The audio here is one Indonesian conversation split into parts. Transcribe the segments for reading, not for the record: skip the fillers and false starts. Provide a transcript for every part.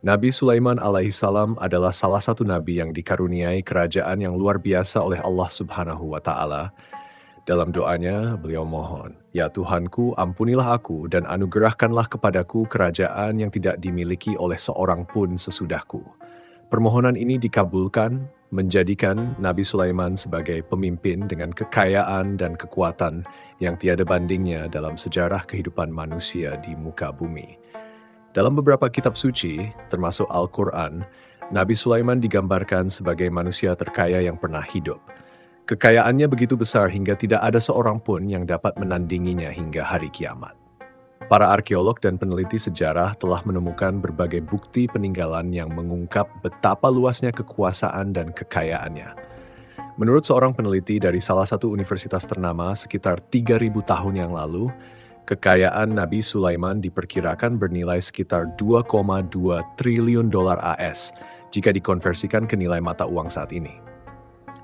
Nabi Sulaiman alaihissalam adalah salah satu nabi yang dikaruniai kerajaan yang luar biasa oleh Allah Subhanahu wa Ta'ala. Dalam doanya, beliau mohon, "Ya Tuhanku, ampunilah aku dan anugerahkanlah kepadaku kerajaan yang tidak dimiliki oleh seorang pun sesudahku." Permohonan ini dikabulkan, menjadikan Nabi Sulaiman sebagai pemimpin dengan kekayaan dan kekuatan yang tiada bandingnya dalam sejarah kehidupan manusia di muka bumi. Dalam beberapa kitab suci, termasuk Al-Quran, Nabi Sulaiman digambarkan sebagai manusia terkaya yang pernah hidup. Kekayaannya begitu besar hingga tidak ada seorang pun yang dapat menandinginya hingga hari kiamat. Para arkeolog dan peneliti sejarah telah menemukan berbagai bukti peninggalan yang mengungkap betapa luasnya kekuasaan dan kekayaannya. Menurut seorang peneliti dari salah satu universitas ternama sekitar 3.000 tahun yang lalu, kekayaan Nabi Sulaiman diperkirakan bernilai sekitar 2,2 triliun dolar AS jika dikonversikan ke nilai mata uang saat ini.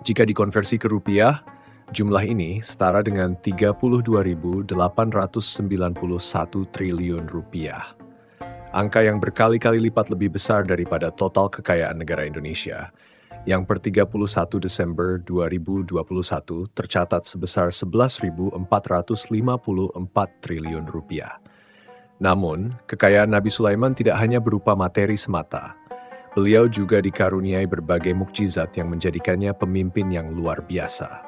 Jika dikonversi ke rupiah, jumlah ini setara dengan 32.891 triliun rupiah. Angka yang berkali-kali lipat lebih besar daripada total kekayaan negara Indonesia, yang per 31 Desember 2021 tercatat sebesar 11.454 triliun rupiah. Namun, kekayaan Nabi Sulaiman tidak hanya berupa materi semata. Beliau juga dikaruniai berbagai mukjizat yang menjadikannya pemimpin yang luar biasa.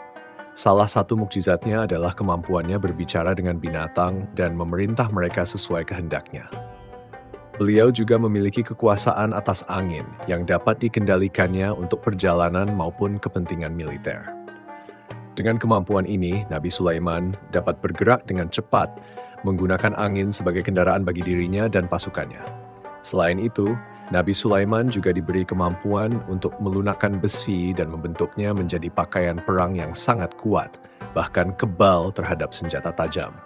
Salah satu mukjizatnya adalah kemampuannya berbicara dengan binatang dan memerintah mereka sesuai kehendaknya. Beliau juga memiliki kekuasaan atas angin yang dapat dikendalikannya untuk perjalanan maupun kepentingan militer. Dengan kemampuan ini, Nabi Sulaiman dapat bergerak dengan cepat, menggunakan angin sebagai kendaraan bagi dirinya dan pasukannya. Selain itu, Nabi Sulaiman juga diberi kemampuan untuk melunakkan besi dan membentuknya menjadi pakaian perang yang sangat kuat, bahkan kebal terhadap senjata tajam.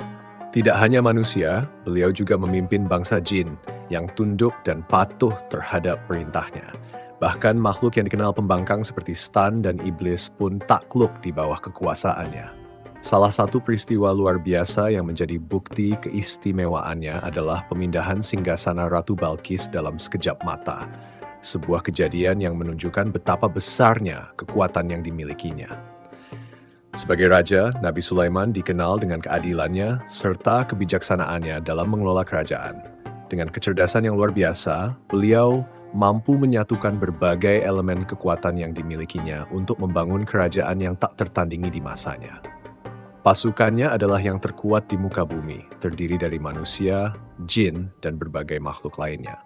Tidak hanya manusia, beliau juga memimpin bangsa jin yang tunduk dan patuh terhadap perintahnya. Bahkan makhluk yang dikenal pembangkang seperti Stan dan Iblis pun takluk di bawah kekuasaannya. Salah satu peristiwa luar biasa yang menjadi bukti keistimewaannya adalah pemindahan singgasana Ratu Balkis dalam sekejap mata. Sebuah kejadian yang menunjukkan betapa besarnya kekuatan yang dimilikinya. Sebagai raja, Nabi Sulaiman dikenal dengan keadilannya serta kebijaksanaannya dalam mengelola kerajaan. Dengan kecerdasan yang luar biasa, beliau mampu menyatukan berbagai elemen kekuatan yang dimilikinya untuk membangun kerajaan yang tak tertandingi di masanya. Pasukannya adalah yang terkuat di muka bumi, terdiri dari manusia, jin, dan berbagai makhluk lainnya.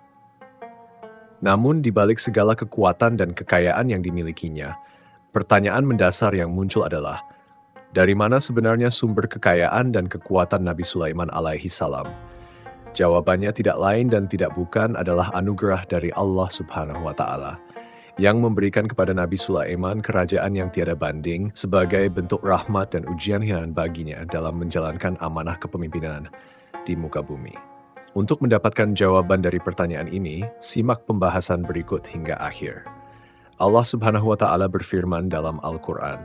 Namun, di balik segala kekuatan dan kekayaan yang dimilikinya, pertanyaan mendasar yang muncul adalah, dari mana sebenarnya sumber kekayaan dan kekuatan Nabi Sulaiman alaihi salam? Jawabannya tidak lain dan tidak bukan adalah anugerah dari Allah Subhanahu wa Ta'ala yang memberikan kepada Nabi Sulaiman kerajaan yang tiada banding sebagai bentuk rahmat dan ujian baginya dalam menjalankan amanah kepemimpinan di muka bumi. Untuk mendapatkan jawaban dari pertanyaan ini, simak pembahasan berikut hingga akhir. Allah Subhanahu wa Ta'ala berfirman dalam Al-Quran,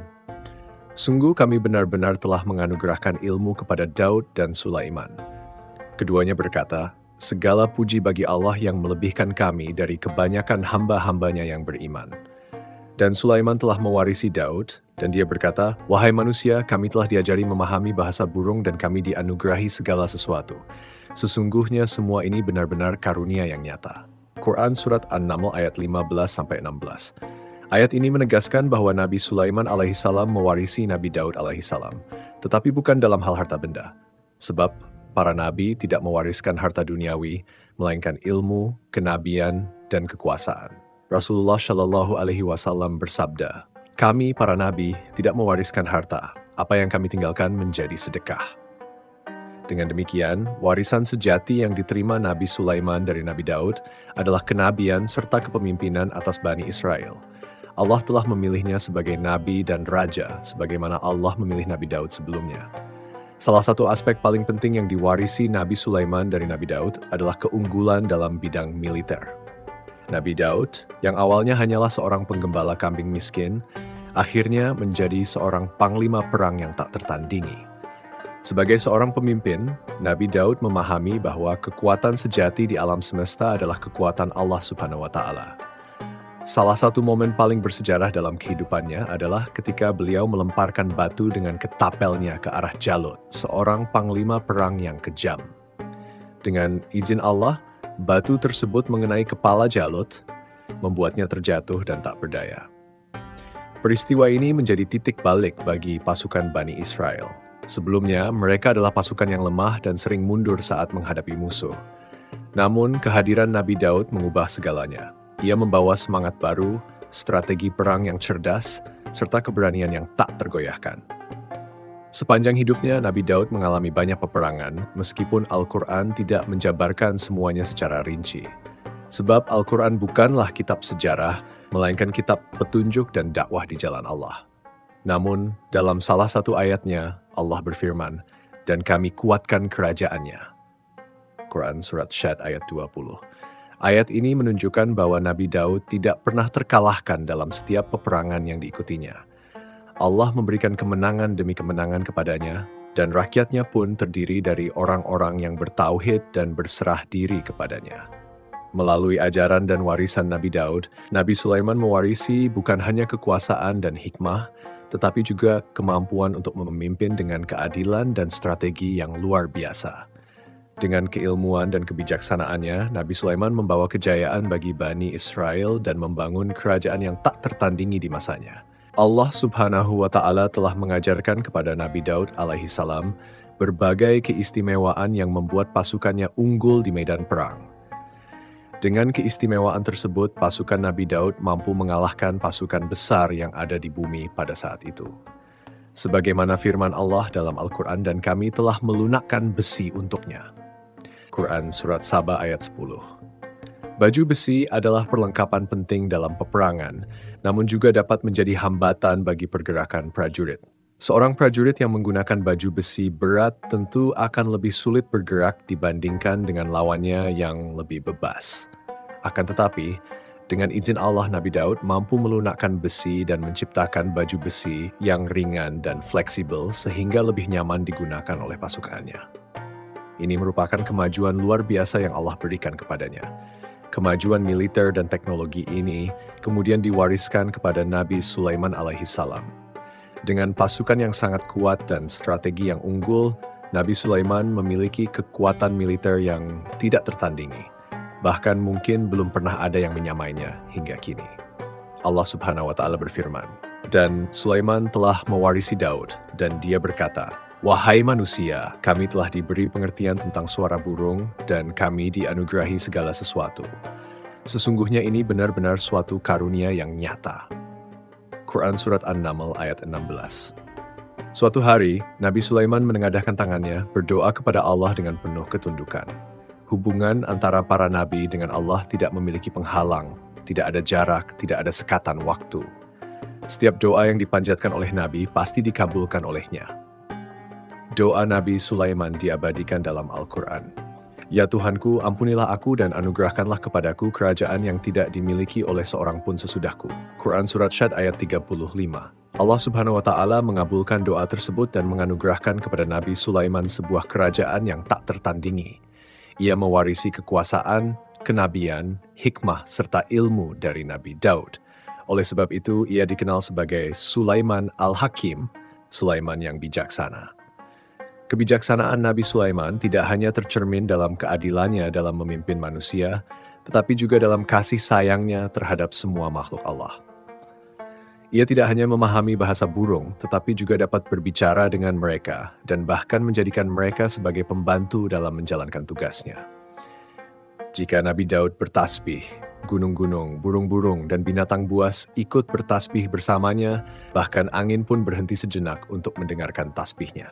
"Sungguh kami benar-benar telah menganugerahkan ilmu kepada Daud dan Sulaiman." Keduanya berkata, "Segala puji bagi Allah yang melebihkan kami dari kebanyakan hamba-hambanya yang beriman." Dan Sulaiman telah mewarisi Daud, dan dia berkata, "Wahai manusia, kami telah diajari memahami bahasa burung dan kami dianugerahi segala sesuatu. Sesungguhnya semua ini benar-benar karunia yang nyata." Quran Surat An-Naml ayat 15-16. Ayat ini menegaskan bahwa Nabi Sulaiman alaihissalam mewarisi Nabi Daud alaihissalam, tetapi bukan dalam hal harta benda. Sebab para nabi tidak mewariskan harta duniawi, melainkan ilmu, kenabian, dan kekuasaan. Rasulullah Shallallahu Alaihi Wasallam bersabda, "Kami para nabi tidak mewariskan harta, apa yang kami tinggalkan menjadi sedekah." Dengan demikian, warisan sejati yang diterima Nabi Sulaiman dari Nabi Daud adalah kenabian serta kepemimpinan atas Bani Israel. Allah telah memilihnya sebagai nabi dan raja, sebagaimana Allah memilih Nabi Daud sebelumnya. Salah satu aspek paling penting yang diwarisi Nabi Sulaiman dari Nabi Daud adalah keunggulan dalam bidang militer. Nabi Daud, yang awalnya hanyalah seorang penggembala kambing miskin, akhirnya menjadi seorang panglima perang yang tak tertandingi. Sebagai seorang pemimpin, Nabi Daud memahami bahwa kekuatan sejati di alam semesta adalah kekuatan Allah Subhanahu wa Ta'ala. Salah satu momen paling bersejarah dalam kehidupannya adalah ketika beliau melemparkan batu dengan ketapelnya ke arah Jalut, seorang panglima perang yang kejam. Dengan izin Allah, batu tersebut mengenai kepala Jalut, membuatnya terjatuh dan tak berdaya. Peristiwa ini menjadi titik balik bagi pasukan Bani Israel. Sebelumnya, mereka adalah pasukan yang lemah dan sering mundur saat menghadapi musuh. Namun, kehadiran Nabi Daud mengubah segalanya. Ia membawa semangat baru, strategi perang yang cerdas, serta keberanian yang tak tergoyahkan. Sepanjang hidupnya, Nabi Daud mengalami banyak peperangan, meskipun Al-Quran tidak menjabarkan semuanya secara rinci. Sebab Al-Quran bukanlah kitab sejarah, melainkan kitab petunjuk dan dakwah di jalan Allah. Namun, dalam salah satu ayatnya, Allah berfirman, "Dan kami kuatkan kerajaannya." Quran Surat Syad ayat 20. Ayat ini menunjukkan bahwa Nabi Daud tidak pernah terkalahkan dalam setiap peperangan yang diikutinya. Allah memberikan kemenangan demi kemenangan kepadanya, dan rakyatnya pun terdiri dari orang-orang yang bertauhid dan berserah diri kepadanya. Melalui ajaran dan warisan Nabi Daud, Nabi Sulaiman mewarisi bukan hanya kekuasaan dan hikmah, tetapi juga kemampuan untuk memimpin dengan keadilan dan strategi yang luar biasa. Dengan keilmuan dan kebijaksanaannya, Nabi Sulaiman membawa kejayaan bagi Bani Israel dan membangun kerajaan yang tak tertandingi di masanya. Allah Subhanahu wa Ta'ala telah mengajarkan kepada Nabi Daud alaihi salam berbagai keistimewaan yang membuat pasukannya unggul di medan perang. Dengan keistimewaan tersebut, pasukan Nabi Daud mampu mengalahkan pasukan besar yang ada di bumi pada saat itu. Sebagaimana firman Allah dalam Al-Quran, "Dan kami telah melunakkan besi untuknya." Quran Surat Saba ayat 10. Baju besi adalah perlengkapan penting dalam peperangan, namun juga dapat menjadi hambatan bagi pergerakan prajurit. Seorang prajurit yang menggunakan baju besi berat tentu akan lebih sulit bergerak dibandingkan dengan lawannya yang lebih bebas. Akan tetapi, dengan izin Allah, Nabi Daud mampu melunakkan besi dan menciptakan baju besi yang ringan dan fleksibel sehingga lebih nyaman digunakan oleh pasukannya. Ini merupakan kemajuan luar biasa yang Allah berikan kepadanya. Kemajuan militer dan teknologi ini kemudian diwariskan kepada Nabi Sulaiman alaihi salam. Dengan pasukan yang sangat kuat dan strategi yang unggul, Nabi Sulaiman memiliki kekuatan militer yang tidak tertandingi. Bahkan mungkin belum pernah ada yang menyamainya hingga kini. Allah Subhanahu wa Ta'ala berfirman, "Dan Sulaiman telah mewarisi Daud, dan dia berkata, 'Wahai manusia, kami telah diberi pengertian tentang suara burung, dan kami dianugerahi segala sesuatu. Sesungguhnya ini benar-benar suatu karunia yang nyata.'" Quran Surat An-Naml ayat 16. Suatu hari, Nabi Sulaiman menengadahkan tangannya, berdoa kepada Allah dengan penuh ketundukan. Hubungan antara para nabi dengan Allah tidak memiliki penghalang, tidak ada jarak, tidak ada sekatan waktu. Setiap doa yang dipanjatkan oleh Nabi pasti dikabulkan olehnya. Doa Nabi Sulaiman diabadikan dalam Al-Quran. "Ya Tuhanku, ampunilah aku dan anugerahkanlah kepadaku kerajaan yang tidak dimiliki oleh seorang pun sesudahku." Quran Surat Syad ayat 35. Allah Subhanahu wa Ta'ala mengabulkan doa tersebut dan menganugerahkan kepada Nabi Sulaiman sebuah kerajaan yang tak tertandingi. Ia mewarisi kekuasaan, kenabian, hikmah, serta ilmu dari Nabi Daud. Oleh sebab itu, ia dikenal sebagai Sulaiman Al-Hakim, Sulaiman yang bijaksana. Kebijaksanaan Nabi Sulaiman tidak hanya tercermin dalam keadilannya dalam memimpin manusia, tetapi juga dalam kasih sayangnya terhadap semua makhluk Allah. Ia tidak hanya memahami bahasa burung, tetapi juga dapat berbicara dengan mereka dan bahkan menjadikan mereka sebagai pembantu dalam menjalankan tugasnya. Jika Nabi Daud bertasbih, gunung-gunung, burung-burung, dan binatang buas ikut bertasbih bersamanya, bahkan angin pun berhenti sejenak untuk mendengarkan tasbihnya.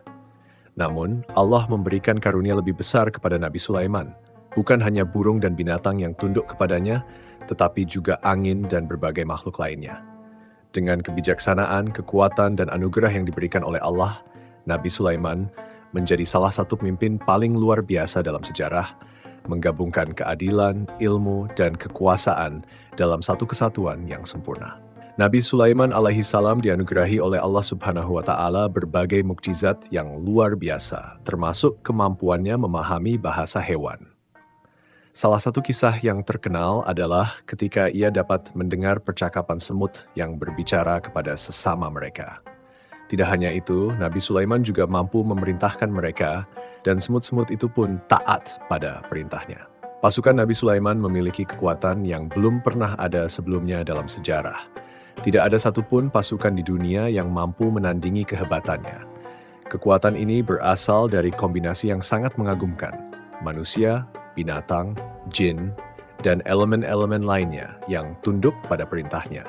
Namun, Allah memberikan karunia lebih besar kepada Nabi Sulaiman. Bukan hanya burung dan binatang yang tunduk kepadanya, tetapi juga angin dan berbagai makhluk lainnya. Dengan kebijaksanaan, kekuatan, dan anugerah yang diberikan oleh Allah, Nabi Sulaiman menjadi salah satu pemimpin paling luar biasa dalam sejarah, menggabungkan keadilan, ilmu, dan kekuasaan dalam satu kesatuan yang sempurna. Nabi Sulaiman alaihi salam dianugerahi oleh Allah Subhanahu wa taala berbagai mukjizat yang luar biasa, termasuk kemampuannya memahami bahasa hewan. Salah satu kisah yang terkenal adalah ketika ia dapat mendengar percakapan semut yang berbicara kepada sesama mereka. Tidak hanya itu, Nabi Sulaiman juga mampu memerintahkan mereka, dan semut-semut itu pun taat pada perintahnya. Pasukan Nabi Sulaiman memiliki kekuatan yang belum pernah ada sebelumnya dalam sejarah. Tidak ada satupun pasukan di dunia yang mampu menandingi kehebatannya. Kekuatan ini berasal dari kombinasi yang sangat mengagumkan, manusia, binatang, jin, dan elemen-elemen lainnya yang tunduk pada perintahnya.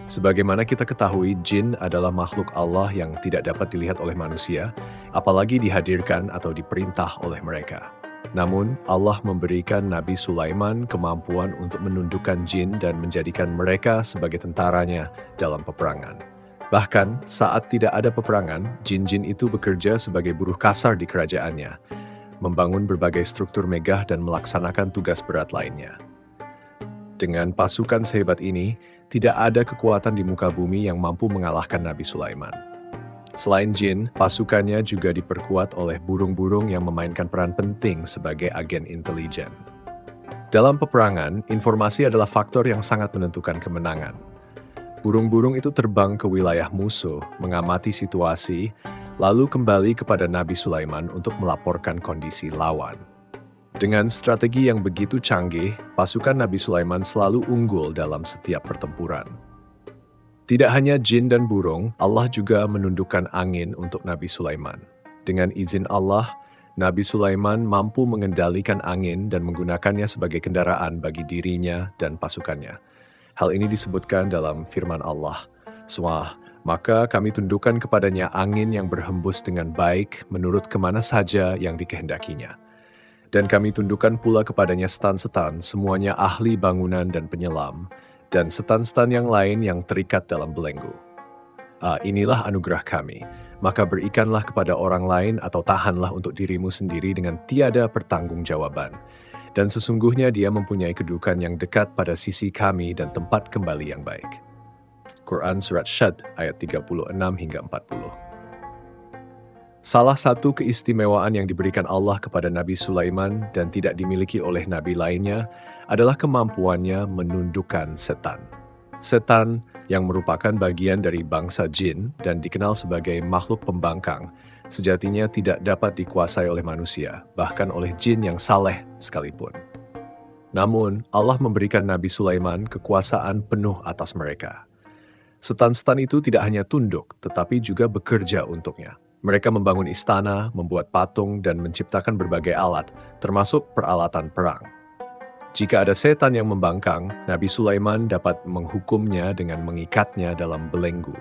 Sebagaimana kita ketahui, jin adalah makhluk Allah yang tidak dapat dilihat oleh manusia, apalagi dihadirkan atau diperintah oleh mereka. Namun, Allah memberikan Nabi Sulaiman kemampuan untuk menundukkan jin dan menjadikan mereka sebagai tentaranya dalam peperangan. Bahkan, saat tidak ada peperangan, jin-jin itu bekerja sebagai buruh kasar di kerajaannya, membangun berbagai struktur megah dan melaksanakan tugas berat lainnya. Dengan pasukan sehebat ini, tidak ada kekuatan di muka bumi yang mampu mengalahkan Nabi Sulaiman. Selain jin, pasukannya juga diperkuat oleh burung-burung yang memainkan peran penting sebagai agen intelijen. Dalam peperangan, informasi adalah faktor yang sangat menentukan kemenangan. Burung-burung itu terbang ke wilayah musuh, mengamati situasi, lalu kembali kepada Nabi Sulaiman untuk melaporkan kondisi lawan. Dengan strategi yang begitu canggih, pasukan Nabi Sulaiman selalu unggul dalam setiap pertempuran. Tidak hanya jin dan burung, Allah juga menundukkan angin untuk Nabi Sulaiman. Dengan izin Allah, Nabi Sulaiman mampu mengendalikan angin dan menggunakannya sebagai kendaraan bagi dirinya dan pasukannya. Hal ini disebutkan dalam firman Allah, "Maka kami tundukkan kepadanya angin yang berhembus dengan baik menurut kemana saja yang dikehendakinya. Dan kami tundukkan pula kepadanya setan-setan, semuanya ahli bangunan dan penyelam, dan setan-setan yang lain yang terikat dalam belenggu. Inilah anugerah kami, maka berikanlah kepada orang lain atau tahanlah untuk dirimu sendiri dengan tiada pertanggungjawaban. Dan sesungguhnya dia mempunyai kedudukan yang dekat pada sisi kami dan tempat kembali yang baik." Quran Surat Syad ayat 36 hingga 40. Salah satu keistimewaan yang diberikan Allah kepada Nabi Sulaiman dan tidak dimiliki oleh nabi lainnya adalah kemampuannya menundukkan setan. Setan yang merupakan bagian dari bangsa jin dan dikenal sebagai makhluk pembangkang, sejatinya tidak dapat dikuasai oleh manusia, bahkan oleh jin yang saleh sekalipun. Namun, Allah memberikan Nabi Sulaiman kekuasaan penuh atas mereka. Setan-setan itu tidak hanya tunduk, tetapi juga bekerja untuknya. Mereka membangun istana, membuat patung, dan menciptakan berbagai alat, termasuk peralatan perang. Jika ada setan yang membangkang, Nabi Sulaiman dapat menghukumnya dengan mengikatnya dalam belenggu.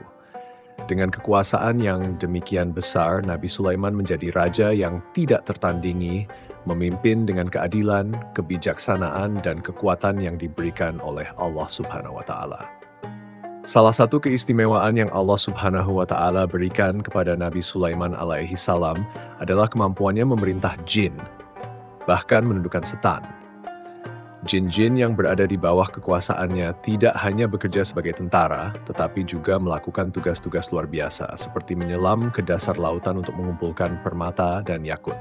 Dengan kekuasaan yang demikian besar, Nabi Sulaiman menjadi raja yang tidak tertandingi, memimpin dengan keadilan, kebijaksanaan, dan kekuatan yang diberikan oleh Allah Subhanahu wa Ta'ala. Salah satu keistimewaan yang Allah Subhanahu wa Ta'ala berikan kepada Nabi Sulaiman alaihi salam adalah kemampuannya memerintah jin, bahkan menundukkan setan. Jin-jin yang berada di bawah kekuasaannya tidak hanya bekerja sebagai tentara, tetapi juga melakukan tugas-tugas luar biasa, seperti menyelam ke dasar lautan untuk mengumpulkan permata dan yakut.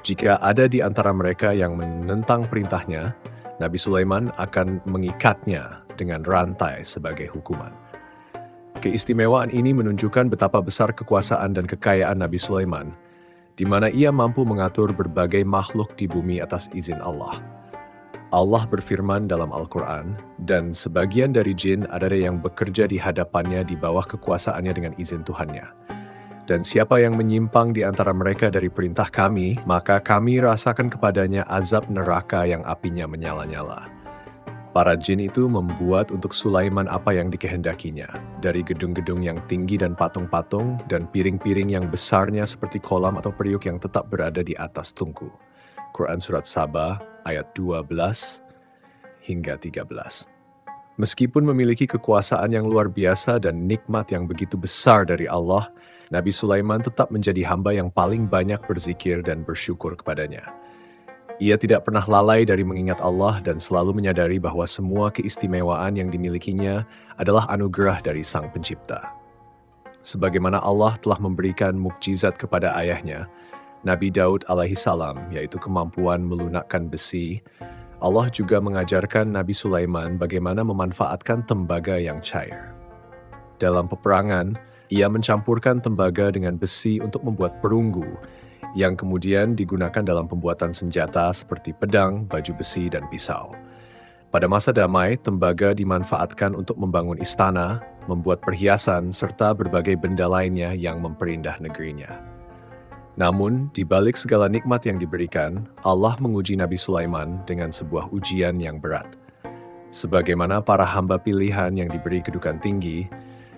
Jika ada di antara mereka yang menentang perintahnya, Nabi Sulaiman akan mengikatnya dengan rantai sebagai hukuman. Keistimewaan ini menunjukkan betapa besar kekuasaan dan kekayaan Nabi Sulaiman, di mana ia mampu mengatur berbagai makhluk di bumi atas izin Allah. Allah berfirman dalam Al-Quran, dan sebagian dari jin ada yang bekerja di hadapannya di bawah kekuasaannya dengan izin Tuhannya. Dan siapa yang menyimpang di antara mereka dari perintah kami, maka kami rasakan kepadanya azab neraka yang apinya menyala-nyala. Para jin itu membuat untuk Sulaiman apa yang dikehendakinya, dari gedung-gedung yang tinggi dan patung-patung, dan piring-piring yang besarnya seperti kolam atau periuk yang tetap berada di atas tungku. Quran Surat Saba ayat 12 hingga 13. Meskipun memiliki kekuasaan yang luar biasa dan nikmat yang begitu besar dari Allah, Nabi Sulaiman tetap menjadi hamba yang paling banyak berzikir dan bersyukur kepadanya. Ia tidak pernah lalai dari mengingat Allah dan selalu menyadari bahwa semua keistimewaan yang dimilikinya adalah anugerah dari Sang Pencipta. Sebagaimana Allah telah memberikan mukjizat kepada ayahnya, Nabi Daud alaihissalam, yaitu kemampuan melunakkan besi, Allah juga mengajarkan Nabi Sulaiman bagaimana memanfaatkan tembaga yang cair. Dalam peperangan, ia mencampurkan tembaga dengan besi untuk membuat perunggu, yang kemudian digunakan dalam pembuatan senjata seperti pedang, baju besi, dan pisau. Pada masa damai, tembaga dimanfaatkan untuk membangun istana, membuat perhiasan, serta berbagai benda lainnya yang memperindah negerinya. Namun, di balik segala nikmat yang diberikan, Allah menguji Nabi Sulaiman dengan sebuah ujian yang berat. Sebagaimana para hamba pilihan yang diberi kedudukan tinggi,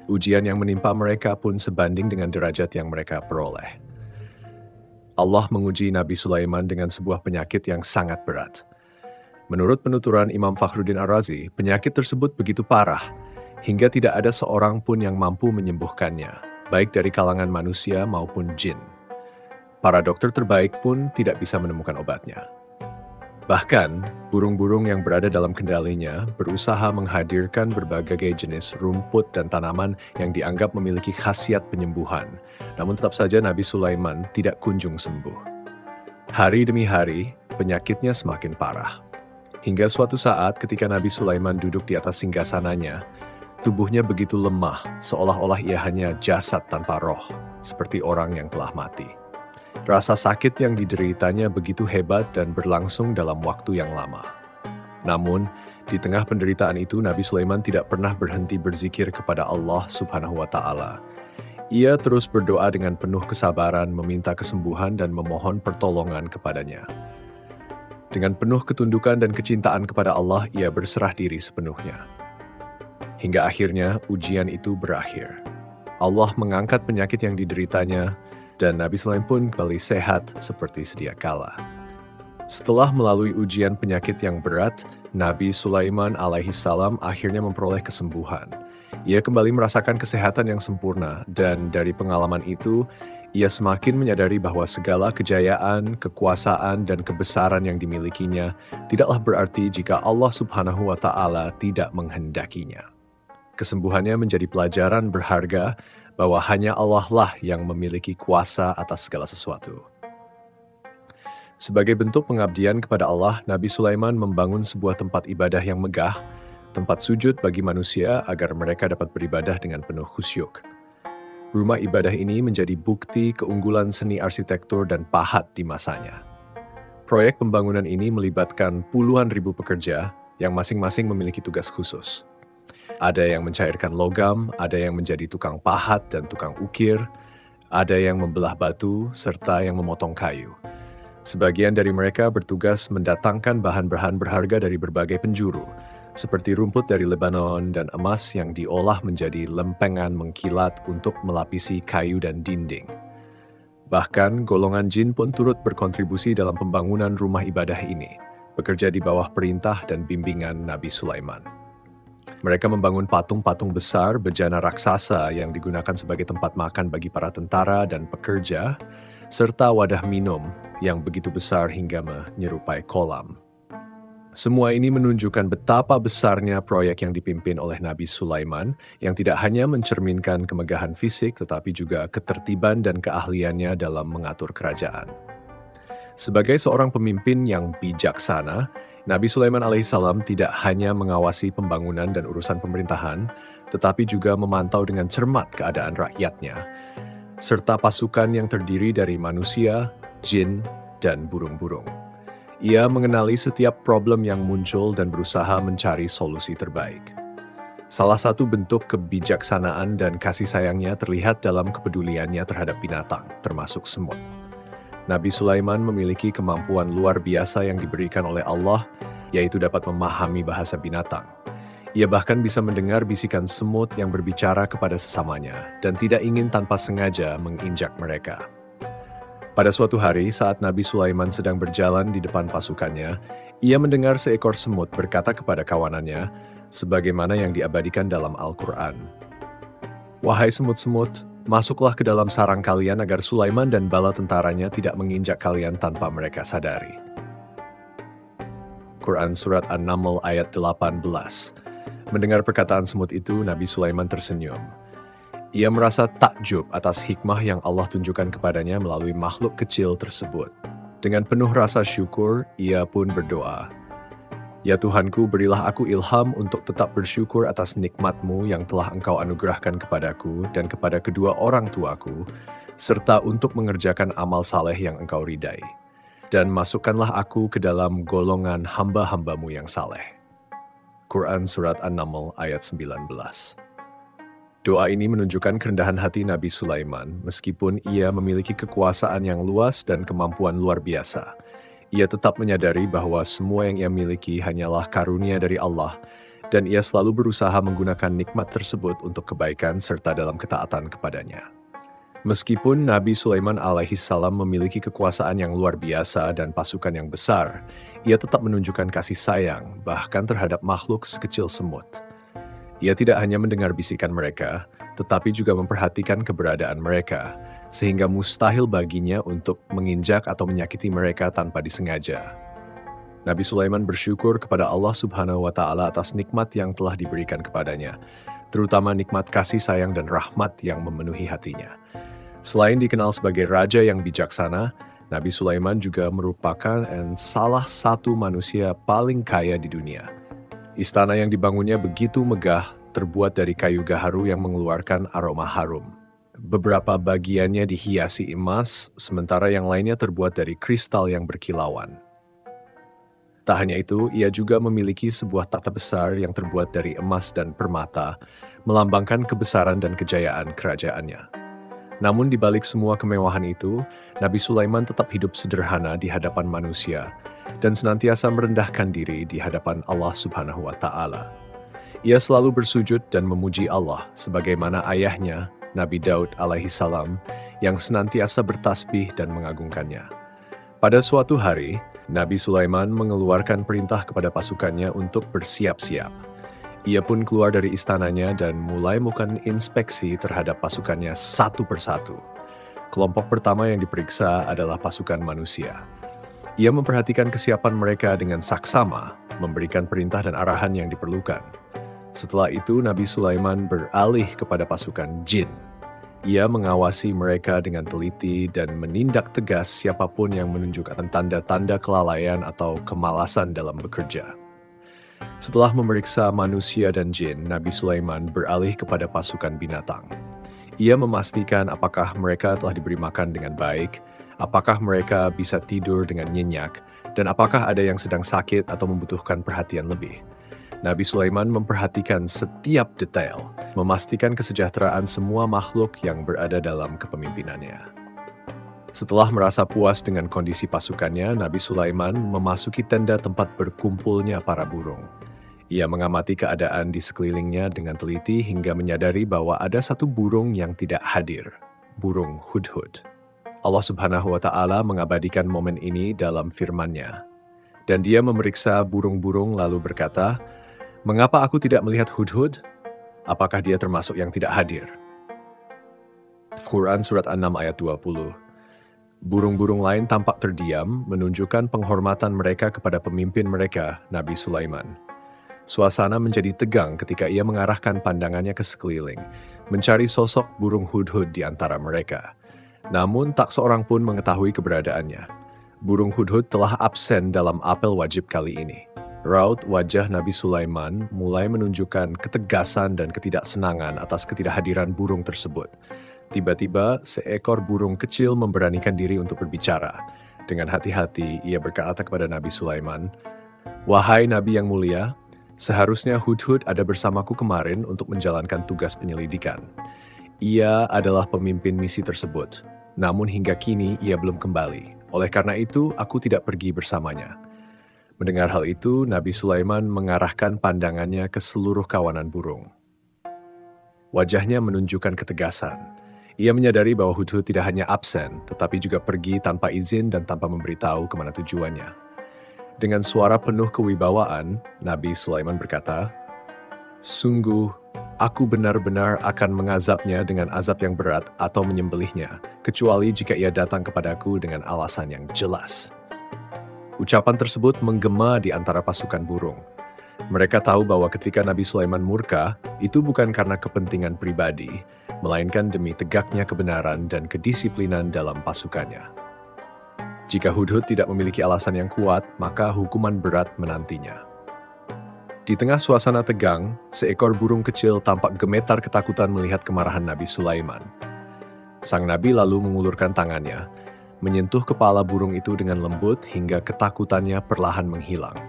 ujian yang menimpa mereka pun sebanding dengan derajat yang mereka peroleh. Allah menguji Nabi Sulaiman dengan sebuah penyakit yang sangat berat. Menurut penuturan Imam Fakhruddin Ar-Razi, penyakit tersebut begitu parah, hingga tidak ada seorang pun yang mampu menyembuhkannya, baik dari kalangan manusia maupun jin. Para dokter terbaik pun tidak bisa menemukan obatnya. Bahkan, burung-burung yang berada dalam kendalinya berusaha menghadirkan berbagai jenis rumput dan tanaman yang dianggap memiliki khasiat penyembuhan. Namun tetap saja Nabi Sulaiman tidak kunjung sembuh. Hari demi hari, penyakitnya semakin parah. Hingga suatu saat ketika Nabi Sulaiman duduk di atas singgasananya, tubuhnya begitu lemah, seolah-olah ia hanya jasad tanpa roh, seperti orang yang telah mati. Rasa sakit yang dideritanya begitu hebat dan berlangsung dalam waktu yang lama. Namun, di tengah penderitaan itu Nabi Sulaiman tidak pernah berhenti berzikir kepada Allah Subhanahu wa Ta'ala. Ia terus berdoa dengan penuh kesabaran, meminta kesembuhan dan memohon pertolongan kepadanya. Dengan penuh ketundukan dan kecintaan kepada Allah, ia berserah diri sepenuhnya. Hingga akhirnya ujian itu berakhir. Allah mengangkat penyakit yang dideritanya, dan Nabi Sulaiman pun kembali sehat seperti sedia kala. Setelah melalui ujian penyakit yang berat, Nabi Sulaiman alaihissalam akhirnya memperoleh kesembuhan. Ia kembali merasakan kesehatan yang sempurna, dan dari pengalaman itu, ia semakin menyadari bahwa segala kejayaan, kekuasaan, dan kebesaran yang dimilikinya tidaklah berarti jika Allah Subhanahu wa Ta'ala tidak menghendakinya. Kesembuhannya menjadi pelajaran berharga bahwa hanya Allah lah yang memiliki kuasa atas segala sesuatu. Sebagai bentuk pengabdian kepada Allah, Nabi Sulaiman membangun sebuah tempat ibadah yang megah, tempat sujud bagi manusia agar mereka dapat beribadah dengan penuh khusyuk. Rumah ibadah ini menjadi bukti keunggulan seni arsitektur dan pahat di masanya. Proyek pembangunan ini melibatkan puluhan ribu pekerja yang masing-masing memiliki tugas khusus. Ada yang mencairkan logam, ada yang menjadi tukang pahat dan tukang ukir, ada yang membelah batu, serta yang memotong kayu. Sebagian dari mereka bertugas mendatangkan bahan-bahan berharga dari berbagai penjuru, seperti rumput dari Lebanon dan emas yang diolah menjadi lempengan mengkilat untuk melapisi kayu dan dinding. Bahkan, golongan jin pun turut berkontribusi dalam pembangunan rumah ibadah ini, bekerja di bawah perintah dan bimbingan Nabi Sulaiman. Mereka membangun patung-patung besar bejana raksasa yang digunakan sebagai tempat makan bagi para tentara dan pekerja, serta wadah minum yang begitu besar hingga menyerupai kolam. Semua ini menunjukkan betapa besarnya proyek yang dipimpin oleh Nabi Sulaiman yang tidak hanya mencerminkan kemegahan fisik tetapi juga ketertiban dan keahliannya dalam mengatur kerajaan. Sebagai seorang pemimpin yang bijaksana, Nabi Sulaiman alaihissalam tidak hanya mengawasi pembangunan dan urusan pemerintahan, tetapi juga memantau dengan cermat keadaan rakyatnya, serta pasukan yang terdiri dari manusia, jin, dan burung-burung. Ia mengenali setiap problem yang muncul dan berusaha mencari solusi terbaik. Salah satu bentuk kebijaksanaan dan kasih sayangnya terlihat dalam kepeduliannya terhadap binatang, termasuk semut. Nabi Sulaiman memiliki kemampuan luar biasa yang diberikan oleh Allah, yaitu dapat memahami bahasa binatang. Ia bahkan bisa mendengar bisikan semut yang berbicara kepada sesamanya dan tidak ingin tanpa sengaja menginjak mereka. Pada suatu hari, saat Nabi Sulaiman sedang berjalan di depan pasukannya, ia mendengar seekor semut berkata kepada kawanannya, sebagaimana yang diabadikan dalam Al-Quran. "Wahai semut-semut, masuklah ke dalam sarang kalian agar Sulaiman dan bala tentaranya tidak menginjak kalian tanpa mereka sadari." Quran Surat An-Naml ayat 18. Mendengar perkataan semut itu, Nabi Sulaiman tersenyum. Ia merasa takjub atas hikmah yang Allah tunjukkan kepadanya melalui makhluk kecil tersebut. Dengan penuh rasa syukur, ia pun berdoa, "Ya Tuhanku, berilah aku ilham untuk tetap bersyukur atas nikmat-Mu yang telah Engkau anugerahkan kepadaku dan kepada kedua orang tuaku, serta untuk mengerjakan amal saleh yang Engkau ridai. Dan masukkanlah aku ke dalam golongan hamba-hamba-Mu yang saleh." Quran Surat An-Naml ayat 19. Doa ini menunjukkan kerendahan hati Nabi Sulaiman, meskipun ia memiliki kekuasaan yang luas dan kemampuan luar biasa. Ia tetap menyadari bahwa semua yang ia miliki hanyalah karunia dari Allah, dan ia selalu berusaha menggunakan nikmat tersebut untuk kebaikan serta dalam ketaatan kepadanya. Meskipun Nabi Sulaiman alaihissalam memiliki kekuasaan yang luar biasa dan pasukan yang besar, ia tetap menunjukkan kasih sayang, bahkan terhadap makhluk sekecil semut. Ia tidak hanya mendengar bisikan mereka, tetapi juga memperhatikan keberadaan mereka, sehingga mustahil baginya untuk menginjak atau menyakiti mereka tanpa disengaja. Nabi Sulaiman bersyukur kepada Allah Subhanahu wa Ta'ala atas nikmat yang telah diberikan kepadanya, terutama nikmat kasih sayang dan rahmat yang memenuhi hatinya. Selain dikenal sebagai raja yang bijaksana, Nabi Sulaiman juga merupakan salah satu manusia paling kaya di dunia. Istana yang dibangunnya begitu megah, terbuat dari kayu gaharu yang mengeluarkan aroma harum. Beberapa bagiannya dihiasi emas, sementara yang lainnya terbuat dari kristal yang berkilauan. Tak hanya itu, ia juga memiliki sebuah takhta besar yang terbuat dari emas dan permata, melambangkan kebesaran dan kejayaan kerajaannya. Namun di balik semua kemewahan itu, Nabi Sulaiman tetap hidup sederhana di hadapan manusia dan senantiasa merendahkan diri di hadapan Allah Subhanahu wa Ta'ala. Ia selalu bersujud dan memuji Allah sebagaimana ayahnya, Nabi Daud alaihissalam, yang senantiasa bertasbih dan mengagungkannya. Pada suatu hari, Nabi Sulaiman mengeluarkan perintah kepada pasukannya untuk bersiap-siap. Ia pun keluar dari istananya dan mulai melakukan inspeksi terhadap pasukannya satu persatu. Kelompok pertama yang diperiksa adalah pasukan manusia. Ia memperhatikan kesiapan mereka dengan saksama, memberikan perintah dan arahan yang diperlukan. Setelah itu, Nabi Sulaiman beralih kepada pasukan jin. Ia mengawasi mereka dengan teliti dan menindak tegas siapapun yang menunjukkan tanda-tanda kelalaian atau kemalasan dalam bekerja. Setelah memeriksa manusia dan jin, Nabi Sulaiman beralih kepada pasukan binatang. Ia memastikan apakah mereka telah diberi makan dengan baik, apakah mereka bisa tidur dengan nyenyak, dan apakah ada yang sedang sakit atau membutuhkan perhatian lebih. Nabi Sulaiman memperhatikan setiap detail, memastikan kesejahteraan semua makhluk yang berada dalam kepemimpinannya. Setelah merasa puas dengan kondisi pasukannya, Nabi Sulaiman memasuki tenda tempat berkumpulnya para burung. Ia mengamati keadaan di sekelilingnya dengan teliti hingga menyadari bahwa ada satu burung yang tidak hadir, burung hudhud. Allah Subhanahu wa Ta'ala mengabadikan momen ini dalam firman-Nya. Dan Dia memeriksa burung-burung lalu berkata, "Mengapa aku tidak melihat hudhud? Apakah dia termasuk yang tidak hadir?" Quran Surat An-Naml ayat 20. Burung-burung lain tampak terdiam, menunjukkan penghormatan mereka kepada pemimpin mereka, Nabi Sulaiman. Suasana menjadi tegang ketika ia mengarahkan pandangannya ke sekeliling, mencari sosok burung hudhud di antara mereka. Namun tak seorang pun mengetahui keberadaannya. Burung hudhud telah absen dalam apel wajib kali ini. Raut wajah Nabi Sulaiman mulai menunjukkan ketegasan dan ketidaksenangan atas ketidakhadiran burung tersebut. Tiba-tiba, seekor burung kecil memberanikan diri untuk berbicara. Dengan hati-hati, ia berkata kepada Nabi Sulaiman, "Wahai Nabi yang mulia, seharusnya hudhud ada bersamaku kemarin untuk menjalankan tugas penyelidikan. Ia adalah pemimpin misi tersebut, namun hingga kini ia belum kembali. Oleh karena itu, aku tidak pergi bersamanya." Mendengar hal itu, Nabi Sulaiman mengarahkan pandangannya ke seluruh kawanan burung. Wajahnya menunjukkan ketegasan. Ia menyadari bahwa hudhud tidak hanya absen, tetapi juga pergi tanpa izin dan tanpa memberitahu kemana tujuannya. Dengan suara penuh kewibawaan, Nabi Sulaiman berkata, "Sungguh, aku benar-benar akan mengazabnya dengan azab yang berat atau menyembelihnya, kecuali jika ia datang kepadaku dengan alasan yang jelas." Ucapan tersebut menggema di antara pasukan burung. Mereka tahu bahwa ketika Nabi Sulaiman murka, itu bukan karena kepentingan pribadi, melainkan demi tegaknya kebenaran dan kedisiplinan dalam pasukannya. Jika Hudhud tidak memiliki alasan yang kuat, maka hukuman berat menantinya. Di tengah suasana tegang, seekor burung kecil tampak gemetar ketakutan melihat kemarahan Nabi Sulaiman. Sang Nabi lalu mengulurkan tangannya, menyentuh kepala burung itu dengan lembut hingga ketakutannya perlahan menghilang.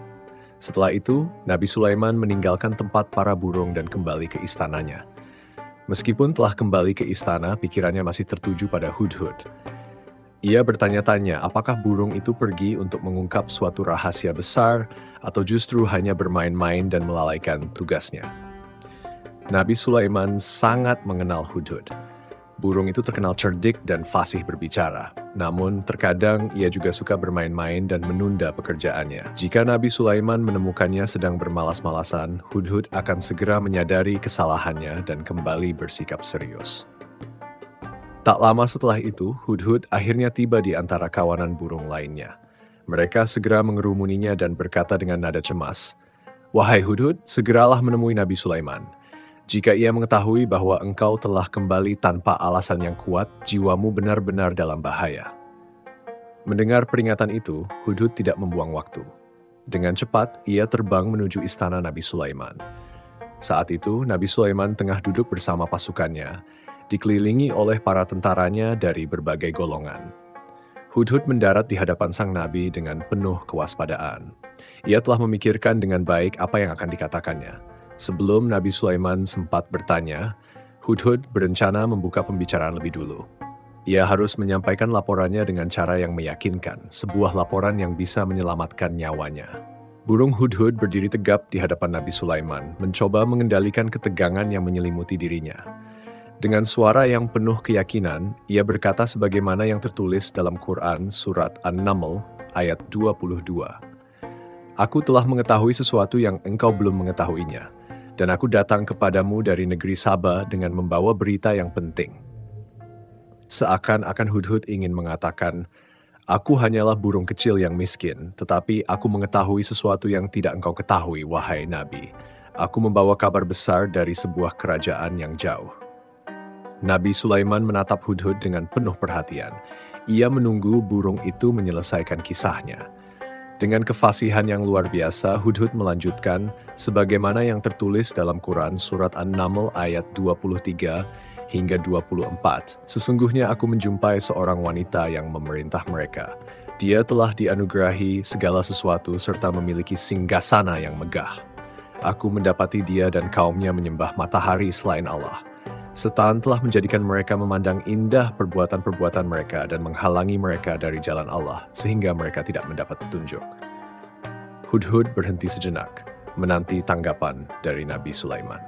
Setelah itu, Nabi Sulaiman meninggalkan tempat para burung dan kembali ke istananya. Meskipun telah kembali ke istana, pikirannya masih tertuju pada Hudhud. Ia bertanya-tanya apakah burung itu pergi untuk mengungkap suatu rahasia besar atau justru hanya bermain-main dan melalaikan tugasnya. Nabi Sulaiman sangat mengenal Hudhud. Burung itu terkenal cerdik dan fasih berbicara. Namun, terkadang ia juga suka bermain-main dan menunda pekerjaannya. Jika Nabi Sulaiman menemukannya sedang bermalas-malasan, Hudhud akan segera menyadari kesalahannya dan kembali bersikap serius. Tak lama setelah itu, Hudhud akhirnya tiba di antara kawanan burung lainnya. Mereka segera mengerumuninya dan berkata dengan nada cemas, "Wahai Hudhud, segeralah menemui Nabi Sulaiman. Jika ia mengetahui bahwa engkau telah kembali tanpa alasan yang kuat, jiwamu benar-benar dalam bahaya." Mendengar peringatan itu, Hudhud tidak membuang waktu. Dengan cepat, ia terbang menuju istana Nabi Sulaiman. Saat itu, Nabi Sulaiman tengah duduk bersama pasukannya, dikelilingi oleh para tentaranya dari berbagai golongan. Hudhud mendarat di hadapan sang Nabi dengan penuh kewaspadaan. Ia telah memikirkan dengan baik apa yang akan dikatakannya. Sebelum Nabi Sulaiman sempat bertanya, Hudhud berencana membuka pembicaraan lebih dulu. Ia harus menyampaikan laporannya dengan cara yang meyakinkan, sebuah laporan yang bisa menyelamatkan nyawanya. Burung Hudhud berdiri tegap di hadapan Nabi Sulaiman, mencoba mengendalikan ketegangan yang menyelimuti dirinya. Dengan suara yang penuh keyakinan, ia berkata sebagaimana yang tertulis dalam Quran Surat An-Naml ayat 22. "Aku telah mengetahui sesuatu yang engkau belum mengetahuinya. Dan aku datang kepadamu dari negeri Saba dengan membawa berita yang penting." Seakan-akan Hudhud ingin mengatakan, "Aku hanyalah burung kecil yang miskin, tetapi aku mengetahui sesuatu yang tidak engkau ketahui, wahai Nabi. Aku membawa kabar besar dari sebuah kerajaan yang jauh." Nabi Sulaiman menatap Hudhud dengan penuh perhatian. Ia menunggu burung itu menyelesaikan kisahnya. Dengan kefasihan yang luar biasa, Hudhud melanjutkan, sebagaimana yang tertulis dalam Quran Surat An-Naml ayat 23 hingga 24. "Sesungguhnya aku menjumpai seorang wanita yang memerintah mereka. Dia telah dianugerahi segala sesuatu serta memiliki singgasana yang megah. Aku mendapati dia dan kaumnya menyembah matahari selain Allah. Setan telah menjadikan mereka memandang indah perbuatan-perbuatan mereka dan menghalangi mereka dari jalan Allah, sehingga mereka tidak mendapat petunjuk." Hudhud berhenti sejenak, menanti tanggapan dari Nabi Sulaiman.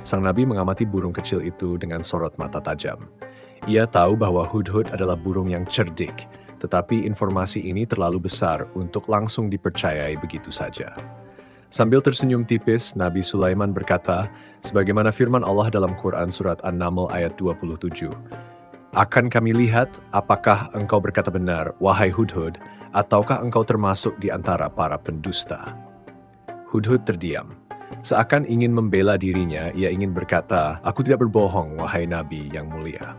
Sang Nabi mengamati burung kecil itu dengan sorot mata tajam. Ia tahu bahwa Hudhud adalah burung yang cerdik, tetapi informasi ini terlalu besar untuk langsung dipercayai begitu saja. Sambil tersenyum tipis, Nabi Sulaiman berkata, sebagaimana firman Allah dalam Quran Surat An-Naml ayat 27, "Akan kami lihat apakah engkau berkata benar, wahai Hudhud, ataukah engkau termasuk di antara para pendusta." Hudhud terdiam. Seakan ingin membela dirinya, ia ingin berkata, "Aku tidak berbohong, wahai Nabi yang mulia."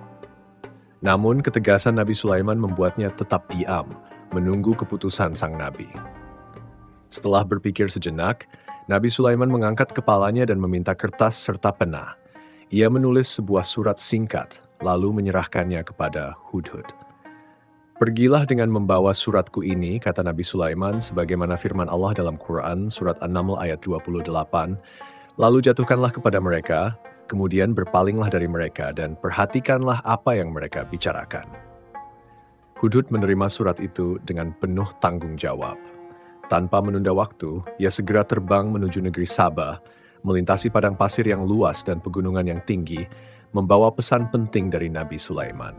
Namun ketegasan Nabi Sulaiman membuatnya tetap diam, menunggu keputusan sang Nabi. Setelah berpikir sejenak, Nabi Sulaiman mengangkat kepalanya dan meminta kertas serta pena. Ia menulis sebuah surat singkat, lalu menyerahkannya kepada Hudhud. "Pergilah dengan membawa suratku ini," kata Nabi Sulaiman, sebagaimana firman Allah dalam Quran Surat An-Naml ayat 28, "Lalu jatuhkanlah kepada mereka, kemudian berpalinglah dari mereka dan perhatikanlah apa yang mereka bicarakan." Hudhud menerima surat itu dengan penuh tanggung jawab. Tanpa menunda waktu, ia segera terbang menuju negeri Saba, melintasi padang pasir yang luas dan pegunungan yang tinggi, membawa pesan penting dari Nabi Sulaiman.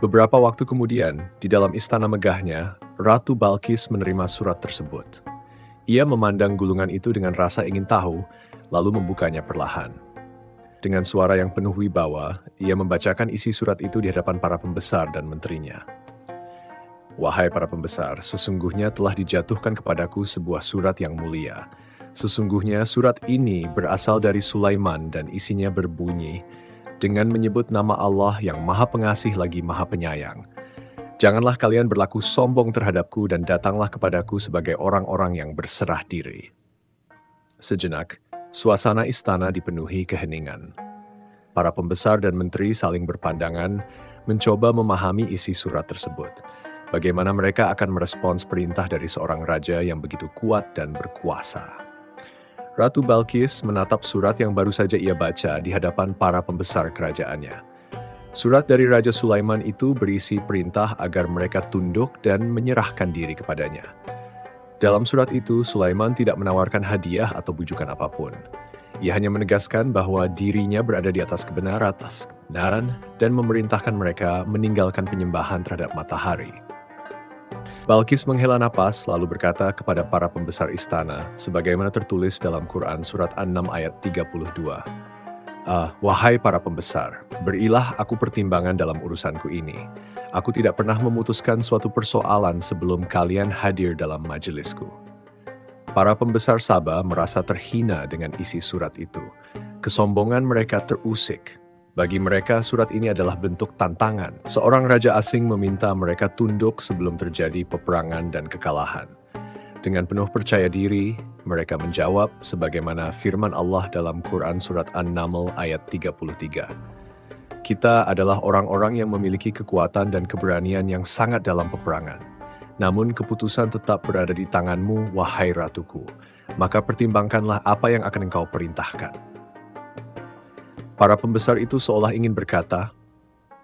Beberapa waktu kemudian, di dalam istana megahnya, Ratu Balkis menerima surat tersebut. Ia memandang gulungan itu dengan rasa ingin tahu, lalu membukanya perlahan. Dengan suara yang penuh wibawa, ia membacakan isi surat itu di hadapan para pembesar dan menterinya. Wahai para pembesar, sesungguhnya telah dijatuhkan kepadaku sebuah surat yang mulia. Sesungguhnya surat ini berasal dari Sulaiman dan isinya berbunyi, dengan menyebut nama Allah yang Maha Pengasih lagi Maha Penyayang. Janganlah kalian berlaku sombong terhadapku dan datanglah kepadaku sebagai orang-orang yang berserah diri. Sejenak, suasana istana dipenuhi keheningan. Para pembesar dan menteri saling berpandangan, mencoba memahami isi surat tersebut. Bagaimana mereka akan merespons perintah dari seorang raja yang begitu kuat dan berkuasa. Ratu Balkis menatap surat yang baru saja ia baca di hadapan para pembesar kerajaannya. Surat dari Raja Sulaiman itu berisi perintah agar mereka tunduk dan menyerahkan diri kepadanya. Dalam surat itu, Sulaiman tidak menawarkan hadiah atau bujukan apapun. Ia hanya menegaskan bahwa dirinya berada di atas kebenaran dan memerintahkan mereka meninggalkan penyembahan terhadap matahari. Balkis menghela napas lalu berkata kepada para pembesar istana, sebagaimana tertulis dalam Quran Surat An-Nam ayat 32. Wahai para pembesar, berilah aku pertimbangan dalam urusanku ini. Aku tidak pernah memutuskan suatu persoalan sebelum kalian hadir dalam majelisku. Para pembesar Sabah merasa terhina dengan isi surat itu. Kesombongan mereka terusik. Bagi mereka, surat ini adalah bentuk tantangan. Seorang raja asing meminta mereka tunduk sebelum terjadi peperangan dan kekalahan. Dengan penuh percaya diri, mereka menjawab sebagaimana firman Allah dalam Quran Surat An-Naml ayat 33. Kita adalah orang-orang yang memiliki kekuatan dan keberanian yang sangat dalam peperangan. Namun keputusan tetap berada di tanganmu, wahai ratuku. Maka pertimbangkanlah apa yang akan engkau perintahkan. Para pembesar itu seolah ingin berkata,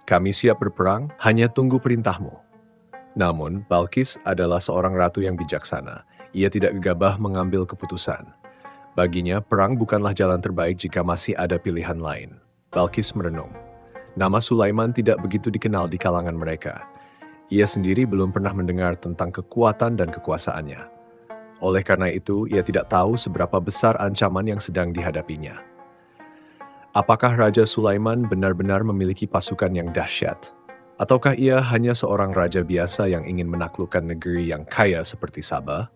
kami siap berperang, hanya tunggu perintahmu. Namun, Balkis adalah seorang ratu yang bijaksana. Ia tidak gegabah mengambil keputusan. Baginya, perang bukanlah jalan terbaik jika masih ada pilihan lain. Balkis merenung. Nama Sulaiman tidak begitu dikenal di kalangan mereka. Ia sendiri belum pernah mendengar tentang kekuatan dan kekuasaannya. Oleh karena itu, ia tidak tahu seberapa besar ancaman yang sedang dihadapinya. Apakah Raja Sulaiman benar-benar memiliki pasukan yang dahsyat? Ataukah ia hanya seorang raja biasa yang ingin menaklukkan negeri yang kaya seperti Sabah?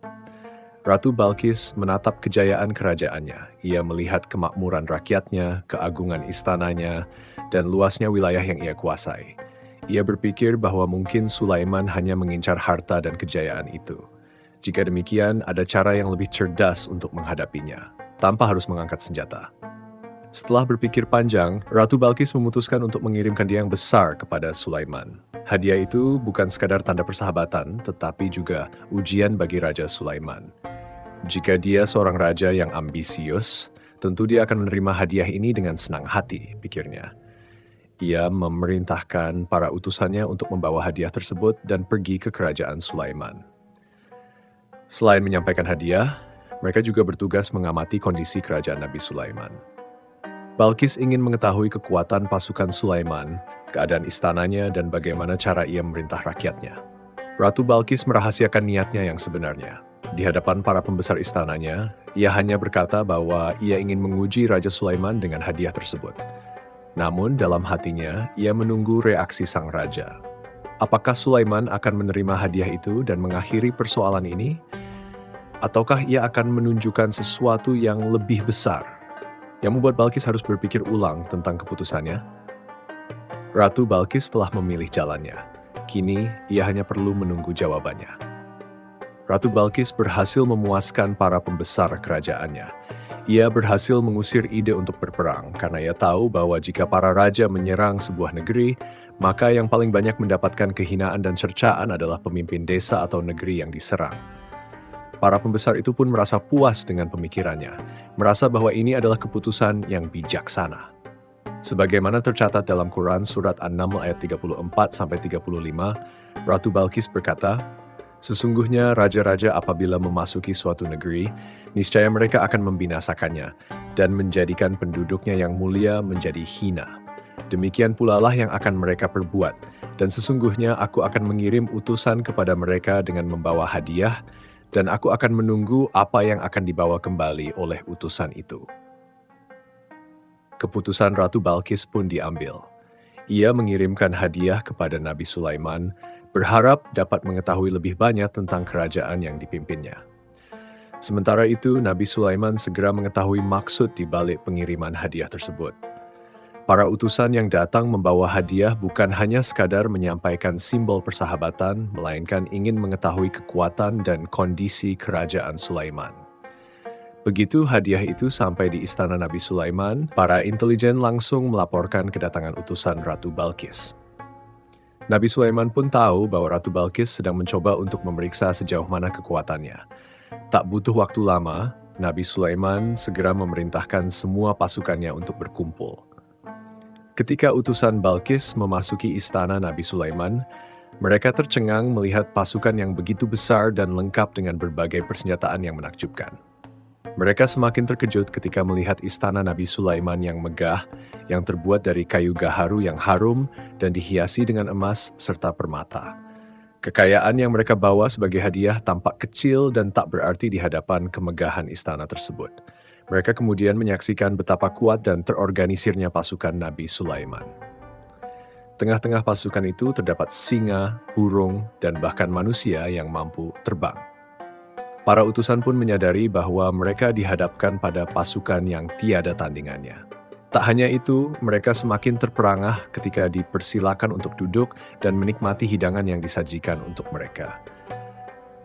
Ratu Balkis menatap kejayaan kerajaannya. Ia melihat kemakmuran rakyatnya, keagungan istananya, dan luasnya wilayah yang ia kuasai. Ia berpikir bahwa mungkin Sulaiman hanya mengincar harta dan kejayaan itu. Jika demikian, ada cara yang lebih cerdas untuk menghadapinya, tanpa harus mengangkat senjata. Setelah berpikir panjang, Ratu Balkis memutuskan untuk mengirim hadiah yang besar kepada Sulaiman. Hadiah itu bukan sekadar tanda persahabatan, tetapi juga ujian bagi Raja Sulaiman. Jika dia seorang raja yang ambisius, tentu dia akan menerima hadiah ini dengan senang hati, pikirnya. Ia memerintahkan para utusannya untuk membawa hadiah tersebut dan pergi ke kerajaan Sulaiman. Selain menyampaikan hadiah, mereka juga bertugas mengamati kondisi kerajaan Nabi Sulaiman. Balkis ingin mengetahui kekuatan pasukan Sulaiman, keadaan istananya, dan bagaimana cara ia memerintah rakyatnya. Ratu Balkis merahasiakan niatnya yang sebenarnya. Di hadapan para pembesar istananya, ia hanya berkata bahwa ia ingin menguji Raja Sulaiman dengan hadiah tersebut. Namun dalam hatinya, ia menunggu reaksi sang raja. Apakah Sulaiman akan menerima hadiah itu dan mengakhiri persoalan ini? Ataukah ia akan menunjukkan sesuatu yang lebih besar? Yang membuat Balkis harus berpikir ulang tentang keputusannya. Ratu Balkis telah memilih jalannya. Kini, ia hanya perlu menunggu jawabannya. Ratu Balkis berhasil memuaskan para pembesar kerajaannya. Ia berhasil mengusir ide untuk berperang, karena ia tahu bahwa jika para raja menyerang sebuah negeri, maka yang paling banyak mendapatkan kehinaan dan cercaan adalah pemimpin desa atau negeri yang diserang. Para pembesar itu pun merasa puas dengan pemikirannya, merasa bahwa ini adalah keputusan yang bijaksana. Sebagaimana tercatat dalam Quran Surat An-Naml ayat 34-35, Ratu Balkis berkata, sesungguhnya raja-raja apabila memasuki suatu negeri, niscaya mereka akan membinasakannya dan menjadikan penduduknya yang mulia menjadi hina. Demikian pula lah yang akan mereka perbuat, dan sesungguhnya aku akan mengirim utusan kepada mereka dengan membawa hadiah, dan aku akan menunggu apa yang akan dibawa kembali oleh utusan itu. Keputusan Ratu Balkis pun diambil. Ia mengirimkan hadiah kepada Nabi Sulaiman berharap dapat mengetahui lebih banyak tentang kerajaan yang dipimpinnya. Sementara itu, Nabi Sulaiman segera mengetahui maksud di balik pengiriman hadiah tersebut. Para utusan yang datang membawa hadiah bukan hanya sekadar menyampaikan simbol persahabatan, melainkan ingin mengetahui kekuatan dan kondisi kerajaan Sulaiman. Begitu hadiah itu sampai di istana Nabi Sulaiman, para intelijen langsung melaporkan kedatangan utusan Ratu Balkis. Nabi Sulaiman pun tahu bahwa Ratu Balkis sedang mencoba untuk memeriksa sejauh mana kekuatannya. Tak butuh waktu lama, Nabi Sulaiman segera memerintahkan semua pasukannya untuk berkumpul. Ketika utusan Balkis memasuki istana Nabi Sulaiman, mereka tercengang melihat pasukan yang begitu besar dan lengkap dengan berbagai persenjataan yang menakjubkan. Mereka semakin terkejut ketika melihat istana Nabi Sulaiman yang megah, yang terbuat dari kayu gaharu yang harum dan dihiasi dengan emas serta permata. Kekayaan yang mereka bawa sebagai hadiah tampak kecil dan tak berarti di hadapan kemegahan istana tersebut. Mereka kemudian menyaksikan betapa kuat dan terorganisirnya pasukan Nabi Sulaiman. Tengah-tengah pasukan itu terdapat singa, burung, dan bahkan manusia yang mampu terbang. Para utusan pun menyadari bahwa mereka dihadapkan pada pasukan yang tiada tandingannya. Tak hanya itu, mereka semakin terperangah ketika dipersilakan untuk duduk dan menikmati hidangan yang disajikan untuk mereka.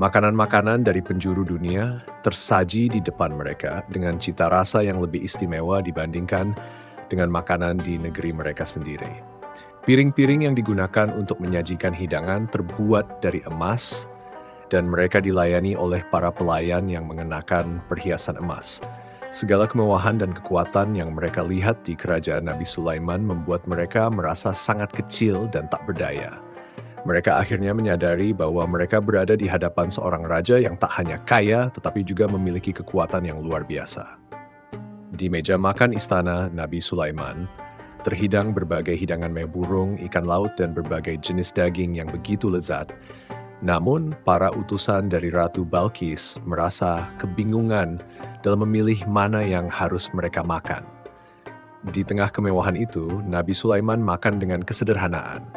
Makanan-makanan dari penjuru dunia tersaji di depan mereka dengan cita rasa yang lebih istimewa dibandingkan dengan makanan di negeri mereka sendiri. Piring-piring yang digunakan untuk menyajikan hidangan terbuat dari emas, dan mereka dilayani oleh para pelayan yang mengenakan perhiasan emas. Segala kemewahan dan kekuatan yang mereka lihat di kerajaan Nabi Sulaiman membuat mereka merasa sangat kecil dan tak berdaya. Mereka akhirnya menyadari bahwa mereka berada di hadapan seorang raja yang tak hanya kaya, tetapi juga memiliki kekuatan yang luar biasa. Di meja makan istana Nabi Sulaiman, terhidang berbagai hidangan mie burung, ikan laut, dan berbagai jenis daging yang begitu lezat. Namun, para utusan dari Ratu Balkis merasa kebingungan dalam memilih mana yang harus mereka makan. Di tengah kemewahan itu, Nabi Sulaiman makan dengan kesederhanaan.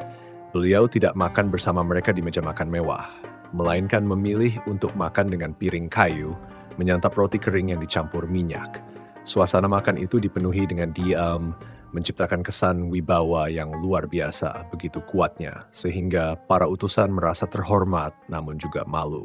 Beliau tidak makan bersama mereka di meja makan mewah, melainkan memilih untuk makan dengan piring kayu, menyantap roti kering yang dicampur minyak. Suasana makan itu dipenuhi dengan diam, menciptakan kesan wibawa yang luar biasa, begitu kuatnya, sehingga para utusan merasa terhormat namun juga malu.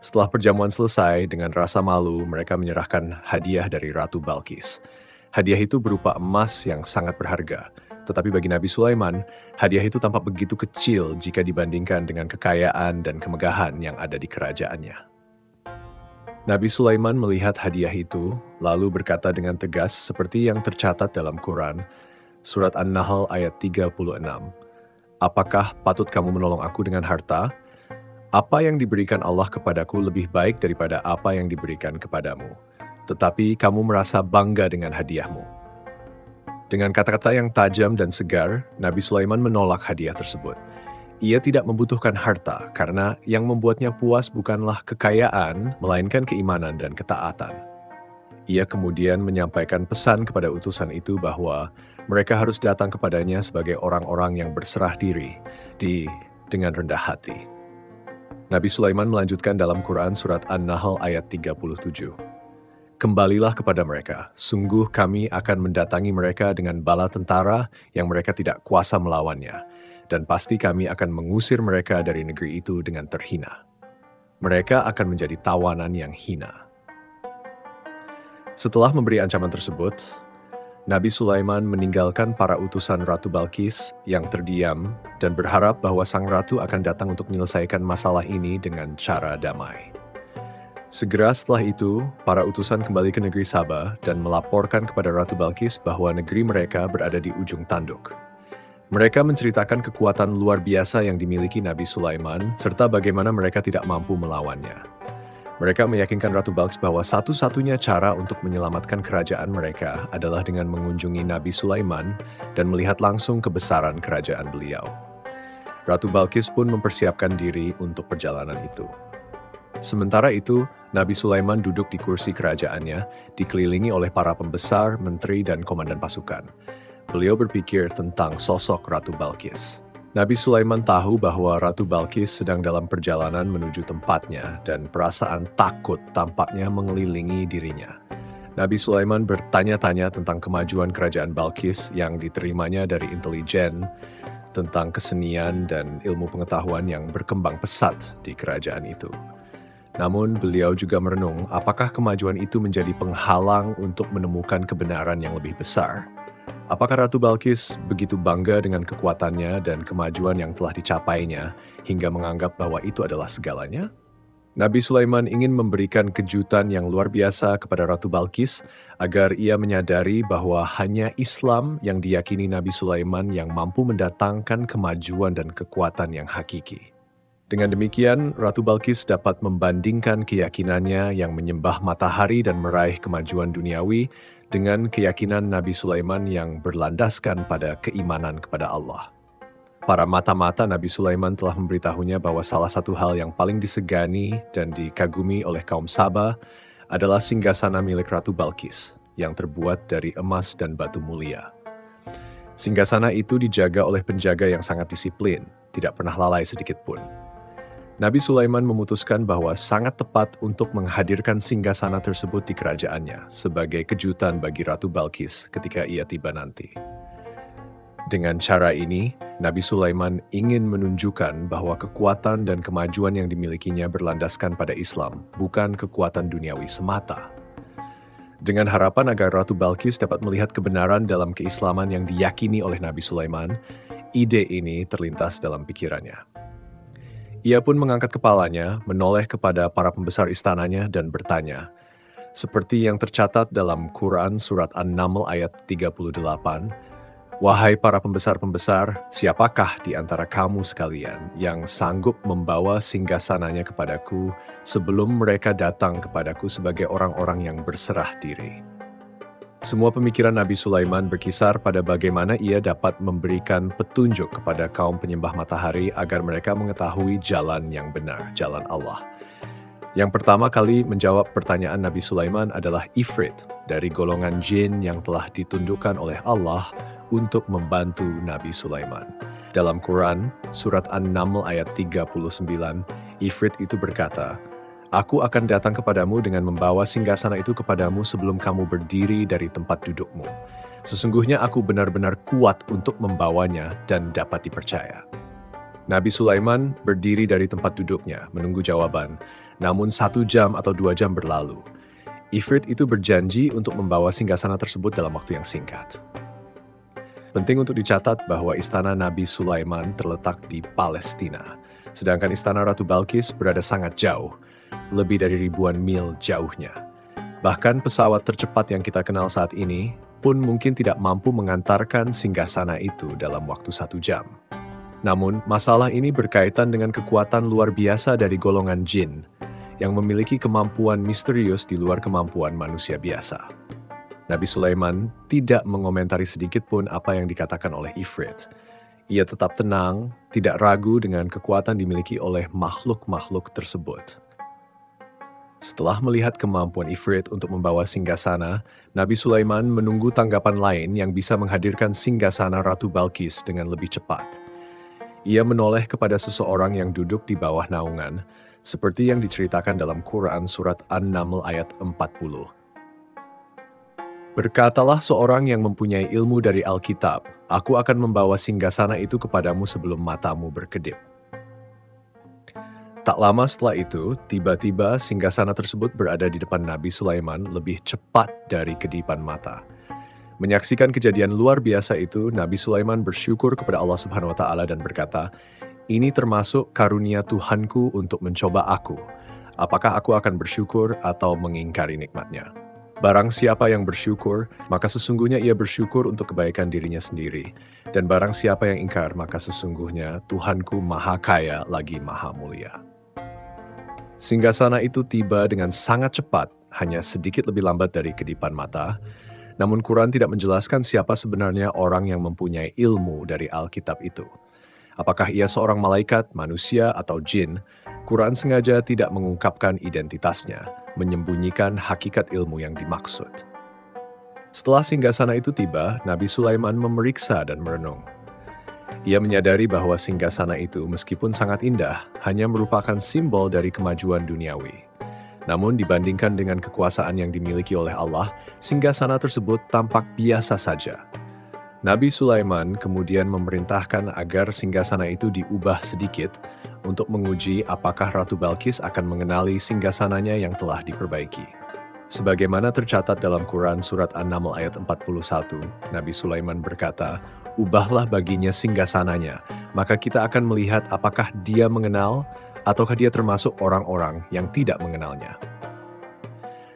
Setelah perjamuan selesai, dengan rasa malu mereka menyerahkan hadiah dari Ratu Balkis. Hadiah itu berupa emas yang sangat berharga. Tetapi bagi Nabi Sulaiman, hadiah itu tampak begitu kecil jika dibandingkan dengan kekayaan dan kemegahan yang ada di kerajaannya. Nabi Sulaiman melihat hadiah itu, lalu berkata dengan tegas seperti yang tercatat dalam Quran, Surat An-Nahl ayat 36. Apakah patut kamu menolong aku dengan harta? Apa yang diberikan Allah kepadaku lebih baik daripada apa yang diberikan kepadamu. Tetapi kamu merasa bangga dengan hadiahmu. Dengan kata-kata yang tajam dan segar, Nabi Sulaiman menolak hadiah tersebut. Ia tidak membutuhkan harta karena yang membuatnya puas bukanlah kekayaan, melainkan keimanan dan ketaatan. Ia kemudian menyampaikan pesan kepada utusan itu bahwa mereka harus datang kepadanya sebagai orang-orang yang berserah diri dengan rendah hati. Nabi Sulaiman melanjutkan dalam Quran Surat An-Nahl ayat 37. Kembalilah kepada mereka, sungguh kami akan mendatangi mereka dengan bala tentara yang mereka tidak kuasa melawannya, dan pasti kami akan mengusir mereka dari negeri itu dengan terhina. Mereka akan menjadi tawanan yang hina. Setelah memberi ancaman tersebut, Nabi Sulaiman meninggalkan para utusan Ratu Balkis yang terdiam dan berharap bahwa sang ratu akan datang untuk menyelesaikan masalah ini dengan cara damai. Segera setelah itu, para utusan kembali ke negeri Sabah dan melaporkan kepada Ratu Balkis bahwa negeri mereka berada di ujung tanduk. Mereka menceritakan kekuatan luar biasa yang dimiliki Nabi Sulaiman, serta bagaimana mereka tidak mampu melawannya. Mereka meyakinkan Ratu Balkis bahwa satu-satunya cara untuk menyelamatkan kerajaan mereka adalah dengan mengunjungi Nabi Sulaiman dan melihat langsung kebesaran kerajaan beliau. Ratu Balkis pun mempersiapkan diri untuk perjalanan itu. Sementara itu, Nabi Sulaiman duduk di kursi kerajaannya, dikelilingi oleh para pembesar, menteri, dan komandan pasukan. Beliau berpikir tentang sosok Ratu Balkis. Nabi Sulaiman tahu bahwa Ratu Balkis sedang dalam perjalanan menuju tempatnya dan perasaan takut tampaknya mengelilingi dirinya. Nabi Sulaiman bertanya-tanya tentang kemajuan kerajaan Balkis yang diterimanya dari intelijen, tentang kesenian dan ilmu pengetahuan yang berkembang pesat di kerajaan itu. Namun beliau juga merenung apakah kemajuan itu menjadi penghalang untuk menemukan kebenaran yang lebih besar. Apakah Ratu Balkis begitu bangga dengan kekuatannya dan kemajuan yang telah dicapainya hingga menganggap bahwa itu adalah segalanya? Nabi Sulaiman ingin memberikan kejutan yang luar biasa kepada Ratu Balkis agar ia menyadari bahwa hanya Islam yang diyakini Nabi Sulaiman yang mampu mendatangkan kemajuan dan kekuatan yang hakiki. Dengan demikian, Ratu Balkis dapat membandingkan keyakinannya yang menyembah matahari dan meraih kemajuan duniawi dengan keyakinan Nabi Sulaiman yang berlandaskan pada keimanan kepada Allah. Para mata-mata Nabi Sulaiman telah memberitahunya bahwa salah satu hal yang paling disegani dan dikagumi oleh kaum Saba adalah singgasana milik Ratu Balkis yang terbuat dari emas dan batu mulia. Singgasana itu dijaga oleh penjaga yang sangat disiplin, tidak pernah lalai sedikit pun. Nabi Sulaiman memutuskan bahwa sangat tepat untuk menghadirkan singgasana tersebut di kerajaannya sebagai kejutan bagi Ratu Balkis ketika ia tiba nanti. Dengan cara ini, Nabi Sulaiman ingin menunjukkan bahwa kekuatan dan kemajuan yang dimilikinya berlandaskan pada Islam, bukan kekuatan duniawi semata. Dengan harapan agar Ratu Balkis dapat melihat kebenaran dalam keislaman yang diyakini oleh Nabi Sulaiman, ide ini terlintas dalam pikirannya. Ia pun mengangkat kepalanya, menoleh kepada para pembesar istananya dan bertanya, seperti yang tercatat dalam Quran Surat An-Naml ayat 38, "Wahai para pembesar-pembesar, siapakah di antara kamu sekalian yang sanggup membawa singgasananya kepadaku sebelum mereka datang kepadaku sebagai orang-orang yang berserah diri?" Semua pemikiran Nabi Sulaiman berkisar pada bagaimana ia dapat memberikan petunjuk kepada kaum penyembah matahari agar mereka mengetahui jalan yang benar, jalan Allah. Yang pertama kali menjawab pertanyaan Nabi Sulaiman adalah Ifrit dari golongan jin yang telah ditundukkan oleh Allah untuk membantu Nabi Sulaiman. Dalam Quran, Surat An-Naml ayat 39, Ifrit itu berkata, "Aku akan datang kepadamu dengan membawa singgasana itu kepadamu sebelum kamu berdiri dari tempat dudukmu. Sesungguhnya aku benar-benar kuat untuk membawanya dan dapat dipercaya." Nabi Sulaiman berdiri dari tempat duduknya, menunggu jawaban. Namun 1 jam atau 2 jam berlalu. Ifrit itu berjanji untuk membawa singgasana tersebut dalam waktu yang singkat. Penting untuk dicatat bahwa istana Nabi Sulaiman terletak di Palestina, sedangkan istana Ratu Balkis berada sangat jauh, lebih dari ribuan mil jauhnya. Bahkan pesawat tercepat yang kita kenal saat ini pun mungkin tidak mampu mengantarkan singgasana itu dalam waktu 1 jam. Namun, masalah ini berkaitan dengan kekuatan luar biasa dari golongan jin yang memiliki kemampuan misterius di luar kemampuan manusia biasa. Nabi Sulaiman tidak mengomentari sedikit pun apa yang dikatakan oleh Ifrit. Ia tetap tenang, tidak ragu dengan kekuatan dimiliki oleh makhluk-makhluk tersebut. Setelah melihat kemampuan Ifrit untuk membawa singgasana, Nabi Sulaiman menunggu tanggapan lain yang bisa menghadirkan singgasana Ratu Balkis dengan lebih cepat. Ia menoleh kepada seseorang yang duduk di bawah naungan, seperti yang diceritakan dalam Quran Surat An-Naml ayat 40. "Berkatalah seorang yang mempunyai ilmu dari Alkitab, aku akan membawa singgasana itu kepadamu sebelum matamu berkedip." Tak lama setelah itu, tiba-tiba singgasana tersebut berada di depan Nabi Sulaiman lebih cepat dari kedipan mata. Menyaksikan kejadian luar biasa itu, Nabi Sulaiman bersyukur kepada Allah Subhanahu wa Ta'ala dan berkata, "Ini termasuk karunia Tuhanku untuk mencoba aku. Apakah aku akan bersyukur atau mengingkari nikmatnya? Barang siapa yang bersyukur, maka sesungguhnya ia bersyukur untuk kebaikan dirinya sendiri. Dan barang siapa yang ingkar, maka sesungguhnya Tuhanku maha kaya lagi maha mulia." Singgasana itu tiba dengan sangat cepat, hanya sedikit lebih lambat dari kedipan mata. Namun Quran tidak menjelaskan siapa sebenarnya orang yang mempunyai ilmu dari Alkitab itu. Apakah ia seorang malaikat, manusia, atau jin? Quran sengaja tidak mengungkapkan identitasnya, menyembunyikan hakikat ilmu yang dimaksud. Setelah singgasana itu tiba, Nabi Sulaiman memeriksa dan merenung. Ia menyadari bahwa singgasana itu meskipun sangat indah, hanya merupakan simbol dari kemajuan duniawi. Namun dibandingkan dengan kekuasaan yang dimiliki oleh Allah, singgasana tersebut tampak biasa saja. Nabi Sulaiman kemudian memerintahkan agar singgasana itu diubah sedikit untuk menguji apakah Ratu Balkis akan mengenali singgasananya yang telah diperbaiki. Sebagaimana tercatat dalam Quran Surat An-Naml ayat 41, Nabi Sulaiman berkata, "Ubahlah baginya singgasananya, maka kita akan melihat apakah dia mengenal ataukah dia termasuk orang-orang yang tidak mengenalnya."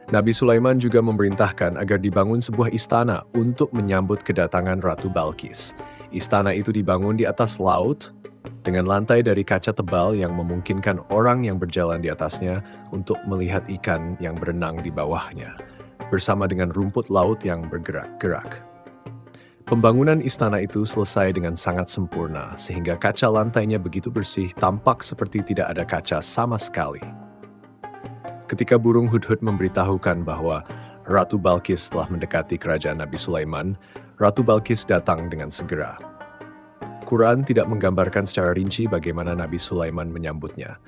Nabi Sulaiman juga memerintahkan agar dibangun sebuah istana untuk menyambut kedatangan Ratu Balkis. Istana itu dibangun di atas laut dengan lantai dari kaca tebal yang memungkinkan orang yang berjalan di atasnya untuk melihat ikan yang berenang di bawahnya, bersama dengan rumput laut yang bergerak-gerak. Pembangunan istana itu selesai dengan sangat sempurna, sehingga kaca lantainya begitu bersih, tampak seperti tidak ada kaca sama sekali. Ketika burung hudhud memberitahukan bahwa Ratu Balkis telah mendekati kerajaan Nabi Sulaiman, Ratu Balkis datang dengan segera. Quran tidak menggambarkan secara rinci bagaimana Nabi Sulaiman menyambutnya.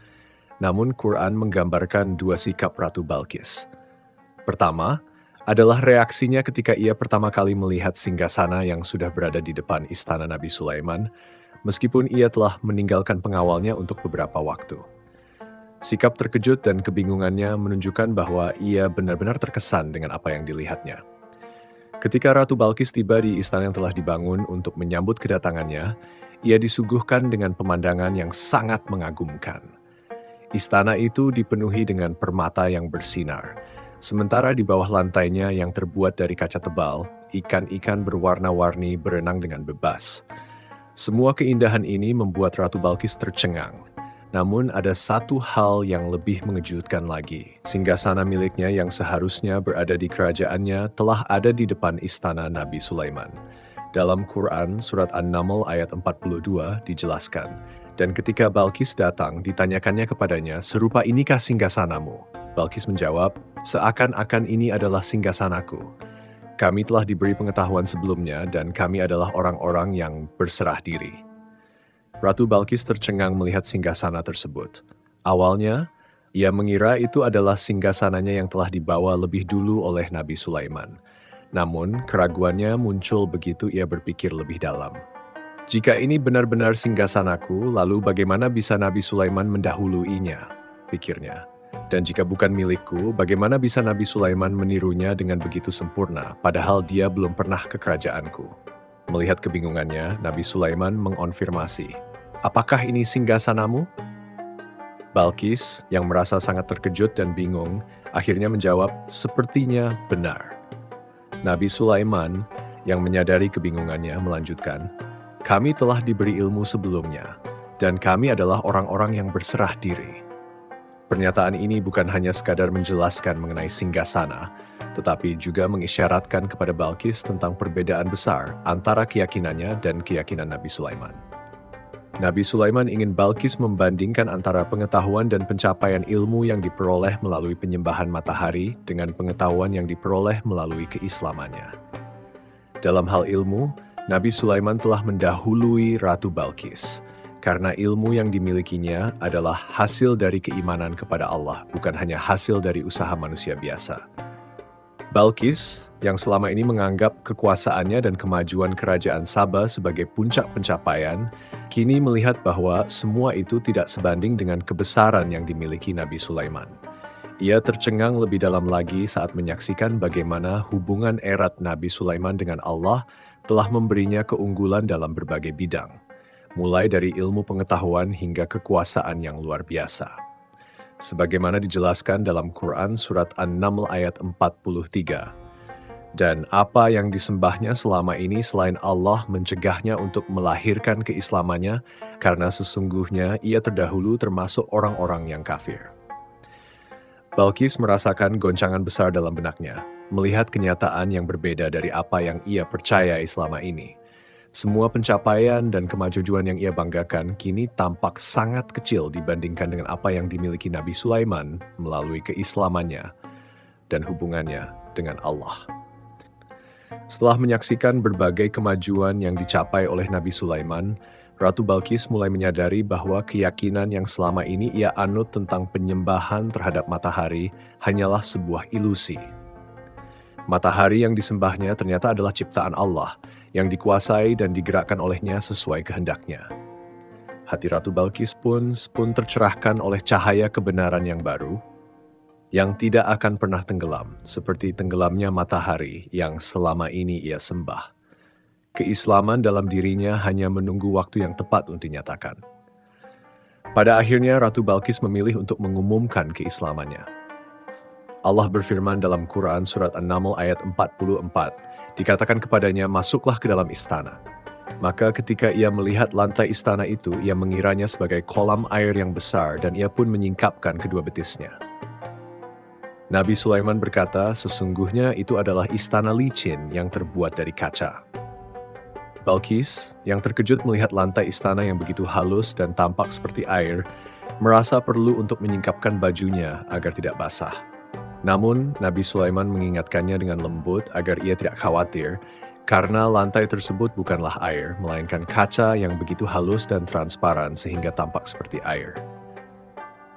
Namun Quran menggambarkan dua sikap Ratu Balkis. Pertama, adalah reaksinya ketika ia pertama kali melihat singgasana yang sudah berada di depan istana Nabi Sulaiman, meskipun ia telah meninggalkan pengawalnya untuk beberapa waktu. Sikap terkejut dan kebingungannya menunjukkan bahwa ia benar-benar terkesan dengan apa yang dilihatnya. Ketika Ratu Balkis tiba di istana yang telah dibangun untuk menyambut kedatangannya, ia disuguhkan dengan pemandangan yang sangat mengagumkan. Istana itu dipenuhi dengan permata yang bersinar. Sementara di bawah lantainya yang terbuat dari kaca tebal, ikan-ikan berwarna-warni berenang dengan bebas. Semua keindahan ini membuat Ratu Balkis tercengang. Namun ada satu hal yang lebih mengejutkan lagi. Singgasana miliknya yang seharusnya berada di kerajaannya telah ada di depan istana Nabi Sulaiman. Dalam Quran Surat An-Naml ayat 42 dijelaskan, "Dan ketika Balkis datang, ditanyakannya kepadanya, 'Serupa inikah singgasanamu?' Balkis menjawab, 'Seakan-akan ini adalah singgasanaku. Kami telah diberi pengetahuan sebelumnya dan kami adalah orang-orang yang berserah diri.'" Ratu Balkis tercengang melihat singgasana tersebut. Awalnya, ia mengira itu adalah singgasananya yang telah dibawa lebih dulu oleh Nabi Sulaiman. Namun, keraguannya muncul begitu ia berpikir lebih dalam. "Jika ini benar-benar singgasanaku, lalu bagaimana bisa Nabi Sulaiman mendahuluinya?" pikirnya. "Dan jika bukan milikku, bagaimana bisa Nabi Sulaiman menirunya dengan begitu sempurna, padahal dia belum pernah ke kerajaanku?" Melihat kebingungannya, Nabi Sulaiman mengonfirmasi, "Apakah ini singgasanamu?" Balkis, yang merasa sangat terkejut dan bingung, akhirnya menjawab, "Sepertinya benar." Nabi Sulaiman, yang menyadari kebingungannya, melanjutkan, "Kami telah diberi ilmu sebelumnya, dan kami adalah orang-orang yang berserah diri." Pernyataan ini bukan hanya sekadar menjelaskan mengenai singgasana, tetapi juga mengisyaratkan kepada Balkis tentang perbedaan besar antara keyakinannya dan keyakinan Nabi Sulaiman. Nabi Sulaiman ingin Balkis membandingkan antara pengetahuan dan pencapaian ilmu yang diperoleh melalui penyembahan matahari dengan pengetahuan yang diperoleh melalui keislamannya. Dalam hal ilmu, Nabi Sulaiman telah mendahului Ratu Balkis, karena ilmu yang dimilikinya adalah hasil dari keimanan kepada Allah, bukan hanya hasil dari usaha manusia biasa. Balkis, yang selama ini menganggap kekuasaannya dan kemajuan kerajaan Saba sebagai puncak pencapaian, kini melihat bahwa semua itu tidak sebanding dengan kebesaran yang dimiliki Nabi Sulaiman. Ia tercengang lebih dalam lagi saat menyaksikan bagaimana hubungan erat Nabi Sulaiman dengan Allah telah memberinya keunggulan dalam berbagai bidang, mulai dari ilmu pengetahuan hingga kekuasaan yang luar biasa. Sebagaimana dijelaskan dalam Quran Surat An-Naml ayat 43. "Dan apa yang disembahnya selama ini selain Allah mencegahnya untuk melahirkan keislamannya, karena sesungguhnya ia terdahulu termasuk orang-orang yang kafir." Balkis merasakan goncangan besar dalam benaknya, melihat kenyataan yang berbeda dari apa yang ia percayai selama ini. Semua pencapaian dan kemajuan yang ia banggakan kini tampak sangat kecil dibandingkan dengan apa yang dimiliki Nabi Sulaiman melalui keislamannya dan hubungannya dengan Allah. Setelah menyaksikan berbagai kemajuan yang dicapai oleh Nabi Sulaiman, Ratu Balkis mulai menyadari bahwa keyakinan yang selama ini ia anut tentang penyembahan terhadap matahari hanyalah sebuah ilusi. Matahari yang disembahnya ternyata adalah ciptaan Allah, yang dikuasai dan digerakkan olehnya sesuai kehendaknya. Hati Ratu Balkis pun tercerahkan oleh cahaya kebenaran yang baru, yang tidak akan pernah tenggelam, seperti tenggelamnya matahari yang selama ini ia sembah. Keislaman dalam dirinya hanya menunggu waktu yang tepat untuk dinyatakan. Pada akhirnya Ratu Balkis memilih untuk mengumumkan keislamannya. Allah berfirman dalam Quran Surat An-Naml ayat 44, dikatakan kepadanya, "Masuklah ke dalam istana." Maka ketika ia melihat lantai istana itu, ia mengiranya sebagai kolam air yang besar dan ia pun menyingkapkan kedua betisnya. Nabi Sulaiman berkata, sesungguhnya itu adalah istana licin yang terbuat dari kaca. Balkis, yang terkejut melihat lantai istana yang begitu halus dan tampak seperti air, merasa perlu untuk menyingkapkan bajunya agar tidak basah. Namun, Nabi Sulaiman mengingatkannya dengan lembut agar ia tidak khawatir, karena lantai tersebut bukanlah air, melainkan kaca yang begitu halus dan transparan sehingga tampak seperti air.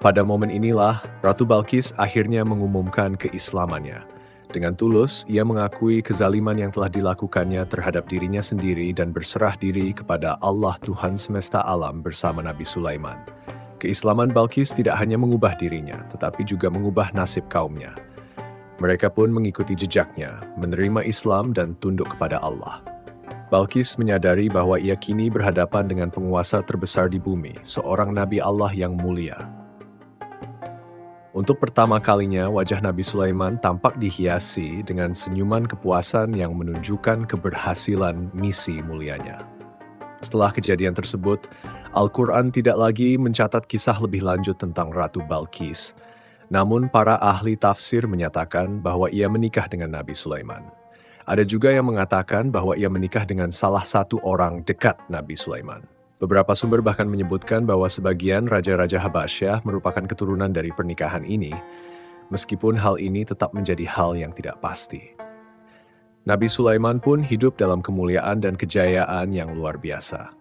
Pada momen inilah, Ratu Balkis akhirnya mengumumkan keislamannya. Dengan tulus, ia mengakui kezaliman yang telah dilakukannya terhadap dirinya sendiri dan berserah diri kepada Allah Tuhan semesta alam bersama Nabi Sulaiman. Keislaman Balkis tidak hanya mengubah dirinya, tetapi juga mengubah nasib kaumnya. Mereka pun mengikuti jejaknya, menerima Islam dan tunduk kepada Allah. Balkis menyadari bahwa ia kini berhadapan dengan penguasa terbesar di bumi, seorang Nabi Allah yang mulia. Untuk pertama kalinya, wajah Nabi Sulaiman tampak dihiasi dengan senyuman kepuasan yang menunjukkan keberhasilan misi mulianya. Setelah kejadian tersebut, Al-Quran tidak lagi mencatat kisah lebih lanjut tentang Ratu Balkis. Namun para ahli tafsir menyatakan bahwa ia menikah dengan Nabi Sulaiman. Ada juga yang mengatakan bahwa ia menikah dengan salah satu orang dekat Nabi Sulaiman. Beberapa sumber bahkan menyebutkan bahwa sebagian raja-raja Habasyah merupakan keturunan dari pernikahan ini, meskipun hal ini tetap menjadi hal yang tidak pasti. Nabi Sulaiman pun hidup dalam kemuliaan dan kejayaan yang luar biasa.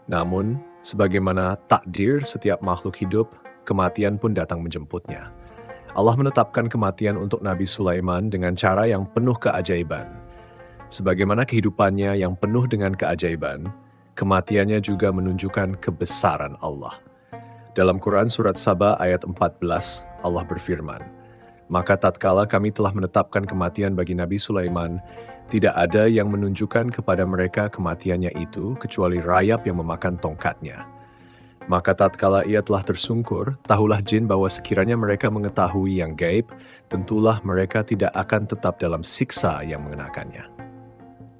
Namun, sebagaimana takdir setiap makhluk hidup, kematian pun datang menjemputnya. Allah menetapkan kematian untuk Nabi Sulaiman dengan cara yang penuh keajaiban. Sebagaimana kehidupannya yang penuh dengan keajaiban, kematiannya juga menunjukkan kebesaran Allah. Dalam Quran Surat Saba ayat 14, Allah berfirman, "Maka tatkala kami telah menetapkan kematian bagi Nabi Sulaiman, tidak ada yang menunjukkan kepada mereka kematiannya itu kecuali rayap yang memakan tongkatnya. Maka tatkala ia telah tersungkur, tahulah jin bahwa sekiranya mereka mengetahui yang gaib, tentulah mereka tidak akan tetap dalam siksa yang mengenakannya."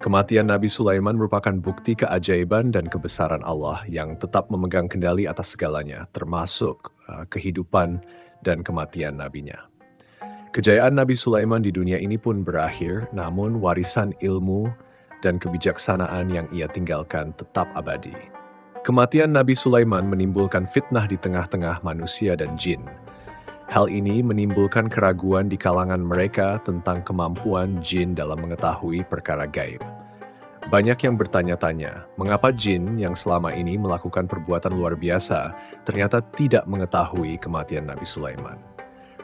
Kematian Nabi Sulaiman merupakan bukti keajaiban dan kebesaran Allah yang tetap memegang kendali atas segalanya, termasuk kehidupan dan kematian nabinya. Kejayaan Nabi Sulaiman di dunia ini pun berakhir, namun warisan ilmu dan kebijaksanaan yang ia tinggalkan tetap abadi. Kematian Nabi Sulaiman menimbulkan fitnah di tengah-tengah manusia dan jin. Hal ini menimbulkan keraguan di kalangan mereka tentang kemampuan jin dalam mengetahui perkara gaib. Banyak yang bertanya-tanya, mengapa jin yang selama ini melakukan perbuatan luar biasa ternyata tidak mengetahui kematian Nabi Sulaiman.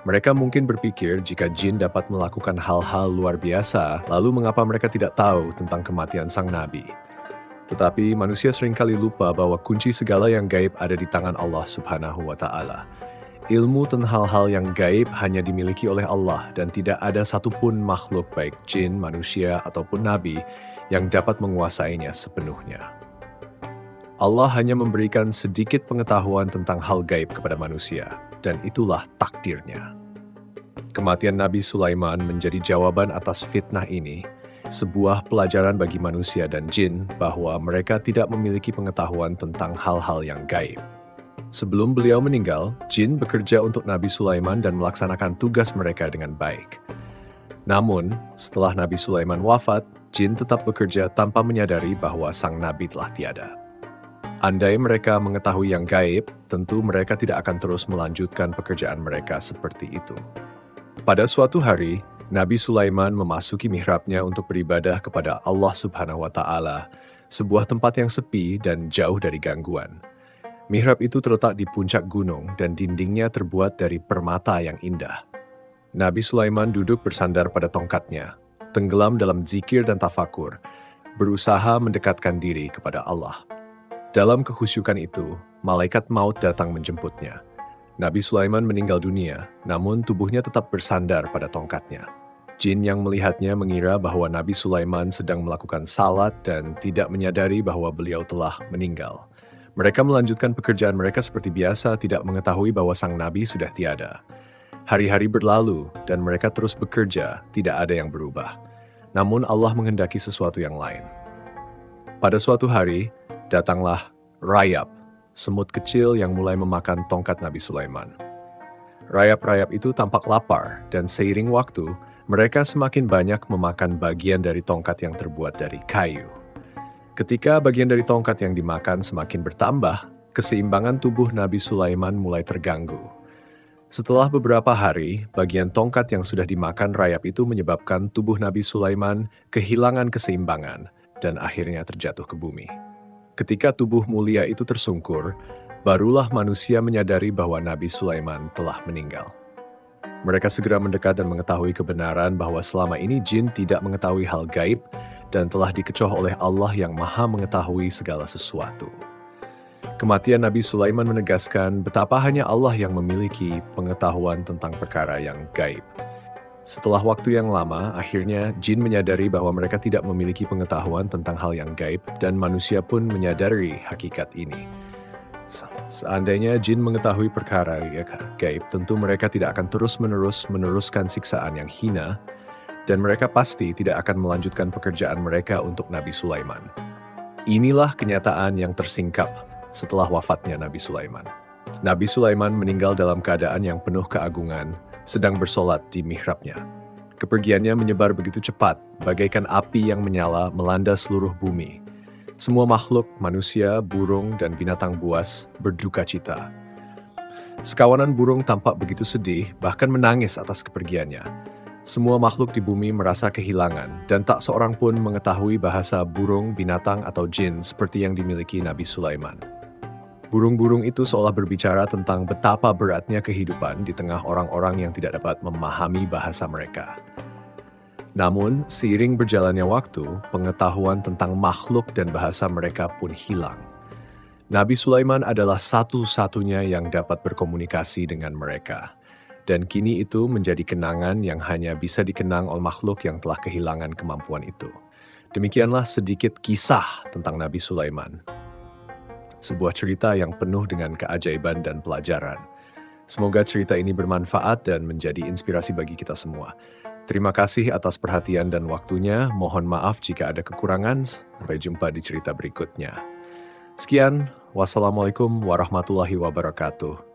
Mereka mungkin berpikir jika jin dapat melakukan hal-hal luar biasa, lalu mengapa mereka tidak tahu tentang kematian sang nabi? Tetapi manusia seringkali lupa bahwa kunci segala yang gaib ada di tangan Allah Subhanahu wa Ta'ala. Ilmu tentang hal-hal yang gaib hanya dimiliki oleh Allah dan tidak ada satupun makhluk baik jin, manusia, ataupun nabi yang dapat menguasainya sepenuhnya. Allah hanya memberikan sedikit pengetahuan tentang hal gaib kepada manusia, dan itulah takdirnya. Kematian Nabi Sulaiman menjadi jawaban atas fitnah ini, sebuah pelajaran bagi manusia dan jin bahwa mereka tidak memiliki pengetahuan tentang hal-hal yang gaib. Sebelum beliau meninggal, jin bekerja untuk Nabi Sulaiman dan melaksanakan tugas mereka dengan baik. Namun, setelah Nabi Sulaiman wafat, jin tetap bekerja tanpa menyadari bahwa sang nabi telah tiada. Andai mereka mengetahui yang gaib, tentu mereka tidak akan terus melanjutkan pekerjaan mereka seperti itu. Pada suatu hari, Nabi Sulaiman memasuki mihrabnya untuk beribadah kepada Allah Subhanahu wa Ta'ala. sebuah tempat yang sepi dan jauh dari gangguan. Mihrab itu terletak di puncak gunung dan dindingnya terbuat dari permata yang indah. Nabi Sulaiman duduk bersandar pada tongkatnya, tenggelam dalam zikir dan tafakur, berusaha mendekatkan diri kepada Allah. Dalam kehusyukan itu, malaikat maut datang menjemputnya. Nabi Sulaiman meninggal dunia, namun tubuhnya tetap bersandar pada tongkatnya. Jin yang melihatnya mengira bahwa Nabi Sulaiman sedang melakukan salat dan tidak menyadari bahwa beliau telah meninggal. Mereka melanjutkan pekerjaan mereka seperti biasa, tidak mengetahui bahwa sang Nabi sudah tiada. Hari-hari berlalu dan mereka terus bekerja, tidak ada yang berubah. Namun Allah menghendaki sesuatu yang lain. Pada suatu hari, datanglah rayap, semut kecil yang mulai memakan tongkat Nabi Sulaiman. Rayap-rayap itu tampak lapar dan seiring waktu, mereka semakin banyak memakan bagian dari tongkat yang terbuat dari kayu. Ketika bagian dari tongkat yang dimakan semakin bertambah, keseimbangan tubuh Nabi Sulaiman mulai terganggu. Setelah beberapa hari, bagian tongkat yang sudah dimakan rayap itu menyebabkan tubuh Nabi Sulaiman kehilangan keseimbangan dan akhirnya terjatuh ke bumi. Ketika tubuh mulia itu tersungkur, barulah manusia menyadari bahwa Nabi Sulaiman telah meninggal. Mereka segera mendekat dan mengetahui kebenaran bahwa selama ini jin tidak mengetahui hal gaib dan telah dikecoh oleh Allah yang Maha mengetahui segala sesuatu. Kematian Nabi Sulaiman menegaskan betapa hanya Allah yang memiliki pengetahuan tentang perkara yang gaib. Setelah waktu yang lama, akhirnya jin menyadari bahwa mereka tidak memiliki pengetahuan tentang hal yang gaib dan manusia pun menyadari hakikat ini. Seandainya jin mengetahui perkara gaib, tentu mereka tidak akan terus-menerus meneruskan siksaan yang hina, dan mereka pasti tidak akan melanjutkan pekerjaan mereka untuk Nabi Sulaiman. Inilah kenyataan yang tersingkap setelah wafatnya Nabi Sulaiman. Nabi Sulaiman meninggal dalam keadaan yang penuh keagungan, sedang bersolat di mihrabnya. Kepergiannya menyebar begitu cepat, bagaikan api yang menyala melanda seluruh bumi. Semua makhluk, manusia, burung, dan binatang buas berduka cita. Sekawanan burung tampak begitu sedih, bahkan menangis atas kepergiannya. Semua makhluk di bumi merasa kehilangan, dan tak seorang pun mengetahui bahasa burung, binatang, atau jin seperti yang dimiliki Nabi Sulaiman. Burung-burung itu seolah berbicara tentang betapa beratnya kehidupan di tengah orang-orang yang tidak dapat memahami bahasa mereka. Namun, seiring berjalannya waktu, pengetahuan tentang makhluk dan bahasa mereka pun hilang. Nabi Sulaiman adalah satu-satunya yang dapat berkomunikasi dengan mereka. Dan kini itu menjadi kenangan yang hanya bisa dikenang oleh makhluk yang telah kehilangan kemampuan itu. Demikianlah sedikit kisah tentang Nabi Sulaiman. Sebuah cerita yang penuh dengan keajaiban dan pelajaran. Semoga cerita ini bermanfaat dan menjadi inspirasi bagi kita semua. Terima kasih atas perhatian dan waktunya. Mohon maaf jika ada kekurangan. Sampai jumpa di cerita berikutnya. Sekian, wassalamualaikum warahmatullahi wabarakatuh.